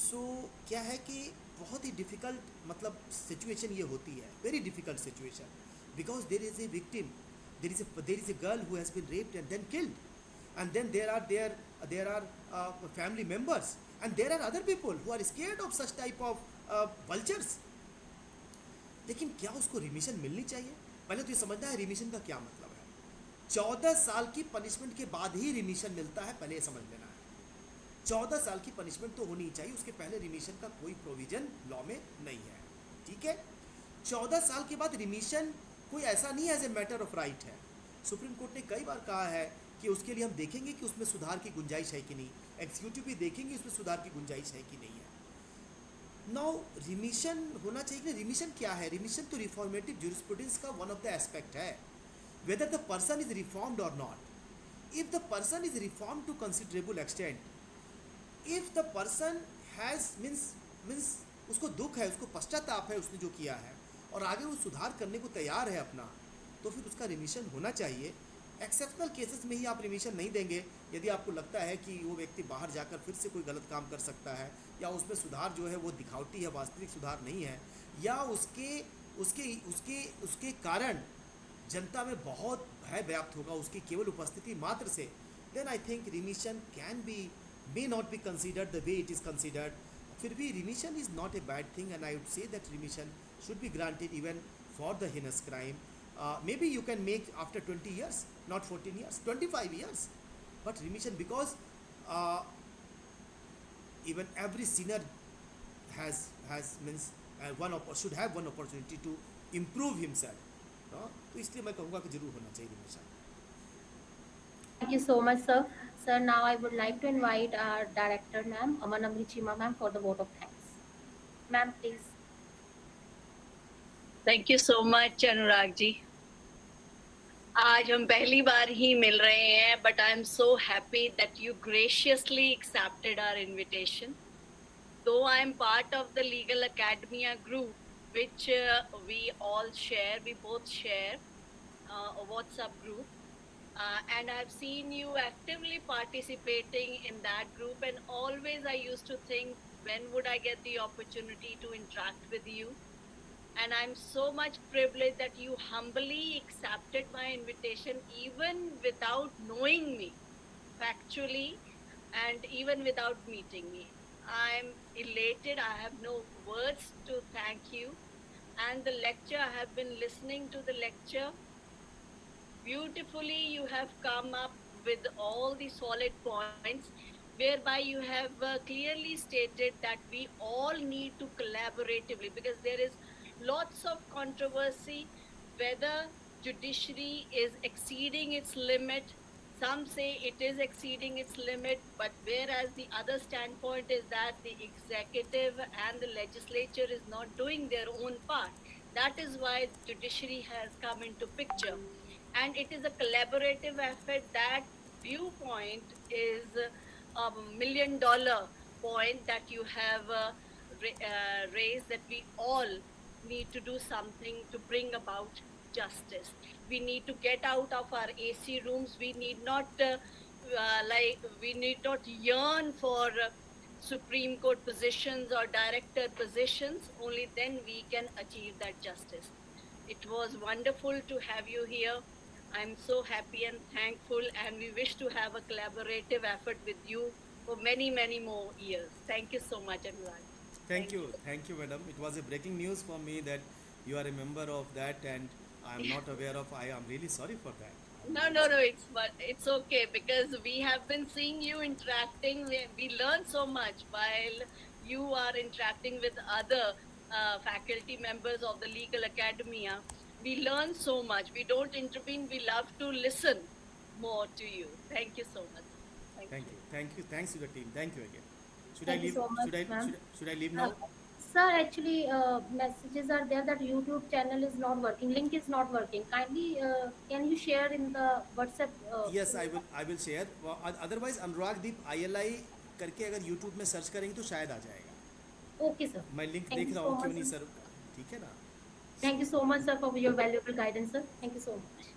सो क्या है कि बहुत ही डिफ़िकल्ट मतलब सिचुएशन ये होती है, very difficult situation, because there is a victim, there is a girl who has been raped and then killed, and then there are family members, and there are other people who are scared of such type of vultures. लेकिन क्या उसको remission मिलनी चाहिए? पहले तो ये समझना है रिमिशन का क्या मतलब है. 14 साल की पनिशमेंट के बाद ही रिमिशन मिलता है, पहले ये समझ लेना है. 14 साल की पनिशमेंट तो होनी चाहिए, उसके पहले रिमिशन का कोई प्रोविजन लॉ में नहीं है. ठीक है, 14 साल के बाद रिमिशन कोई ऐसा नहीं as a matter of right है. सुप्रीम कोर्ट ने कई बार कहा है कि उसके लिए हम देखेंगे कि उसमें सुधार की गुंजाइश है कि नहीं, एग्जीक्यूटिव भी देखेंगे उसमें सुधार की गुंजाइश है कि नहीं है. नाउ रिमिशन होना चाहिए कि रिमिशन क्या है? रिमिशन तो रिफॉर्मेटिव ज्यूरिस्प्रूडेंस का वन ऑफ द एस्पेक्ट है, whether the person is reformed or not. If the person is reformed to considerable extent, if the person has means उसको दुख है, उसको पश्चाताप है उसने जो किया है, और आगे वो सुधार करने को तैयार है अपना, तो फिर उसका रिमिशन होना चाहिए. एक्सेप्शनल केसेस में ही आप रिमिशन नहीं देंगे यदि आपको लगता है कि वो व्यक्ति बाहर जाकर फिर से कोई गलत काम कर सकता है, या उसमें सुधार जो है वो दिखावटी है, वास्तविक सुधार नहीं है, या उसके उसके उसके उसके कारण जनता में बहुत भय व्याप्त होगा उसकी केवल उपस्थिति मात्र से, then I think remission can be may not be considered the way it is considered. फिर भी remission is not a bad thing, and I would say that remission should be granted even for the heinous crime. Maybe you can make after 20 years, not 14 years, 25 years, but remission, because uh, even every sinner has means should have one opportunity to improve himself. तो इसलिए मैं कहूँगा कि जरूर होना चाहिए remission. Thank you so much, sir. Sir, now I would like to invite our director, ma'am, Amanamri Chima, ma'am, for the vote of thanks. Ma'am, please. Thank you so much Anurag ji. आज हम पहली बार ही मिल रहे हैं, but I am so happy that you graciously accepted our invitation. Though I am part of the Legal Academia group, which we all share, we both share a WhatsApp group, and I've seen you actively participating in that group, and always I used to think, when would I get the opportunity to interact with you? And I'm so much privileged that you humbly accepted my invitation, even without knowing me factually, and even without meeting me. I'm elated. I have no words to thank you. And the lecture, I have been listening to the lecture. Beautifully, you have come up with all the solid points, whereby you have clearly stated that we all need to collaboratively, because there is lots of controversy whether judiciary is exceeding its limit. Some say it is exceeding its limit, but whereas the other standpoint is that the executive and the legislature is not doing their own part. That is why judiciary has come into picture. And it is a collaborative effort. That viewpoint is $1 million point that you have raised, that we all need to do something to bring about justice. We need to get out of our AC rooms. We need not we need not yearn for Supreme Court positions or director positions. Only then we can achieve that justice. It was wonderful to have you here. I'm so happy and thankful, and we wish to have a collaborative effort with you for many, many more years. Thank you so much, Anurag. Thank you, madam. It was a breaking news for me that you are a member of that, and I am not aware of. I am really sorry for that. No, it's okay, because we have been seeing you interacting. We learn so much while you are interacting with other faculty members of the Legal Academia. We learn so much. We don't intervene. We love to listen more to you. Thank you so much. Thank you. Thanks to the team. Thank you again. Should Thank I leave? you so much, ma'am. Should I leave now? Sir, actually, messages are there that YouTube channel is not working. Link is not working. Kindly, can you share in the WhatsApp? Yes, I will share. Otherwise, Anurag Deep ILI करके अगर YouTube में search करेंगे तो शायद आ जाएगा. Okay, sir. मैं link Thank देख you रहा so हूँ, क्यों much, नहीं sir. सर? ठीक है ना? Thank you so much, sir, for your valuable guidance, sir. Thank you so much.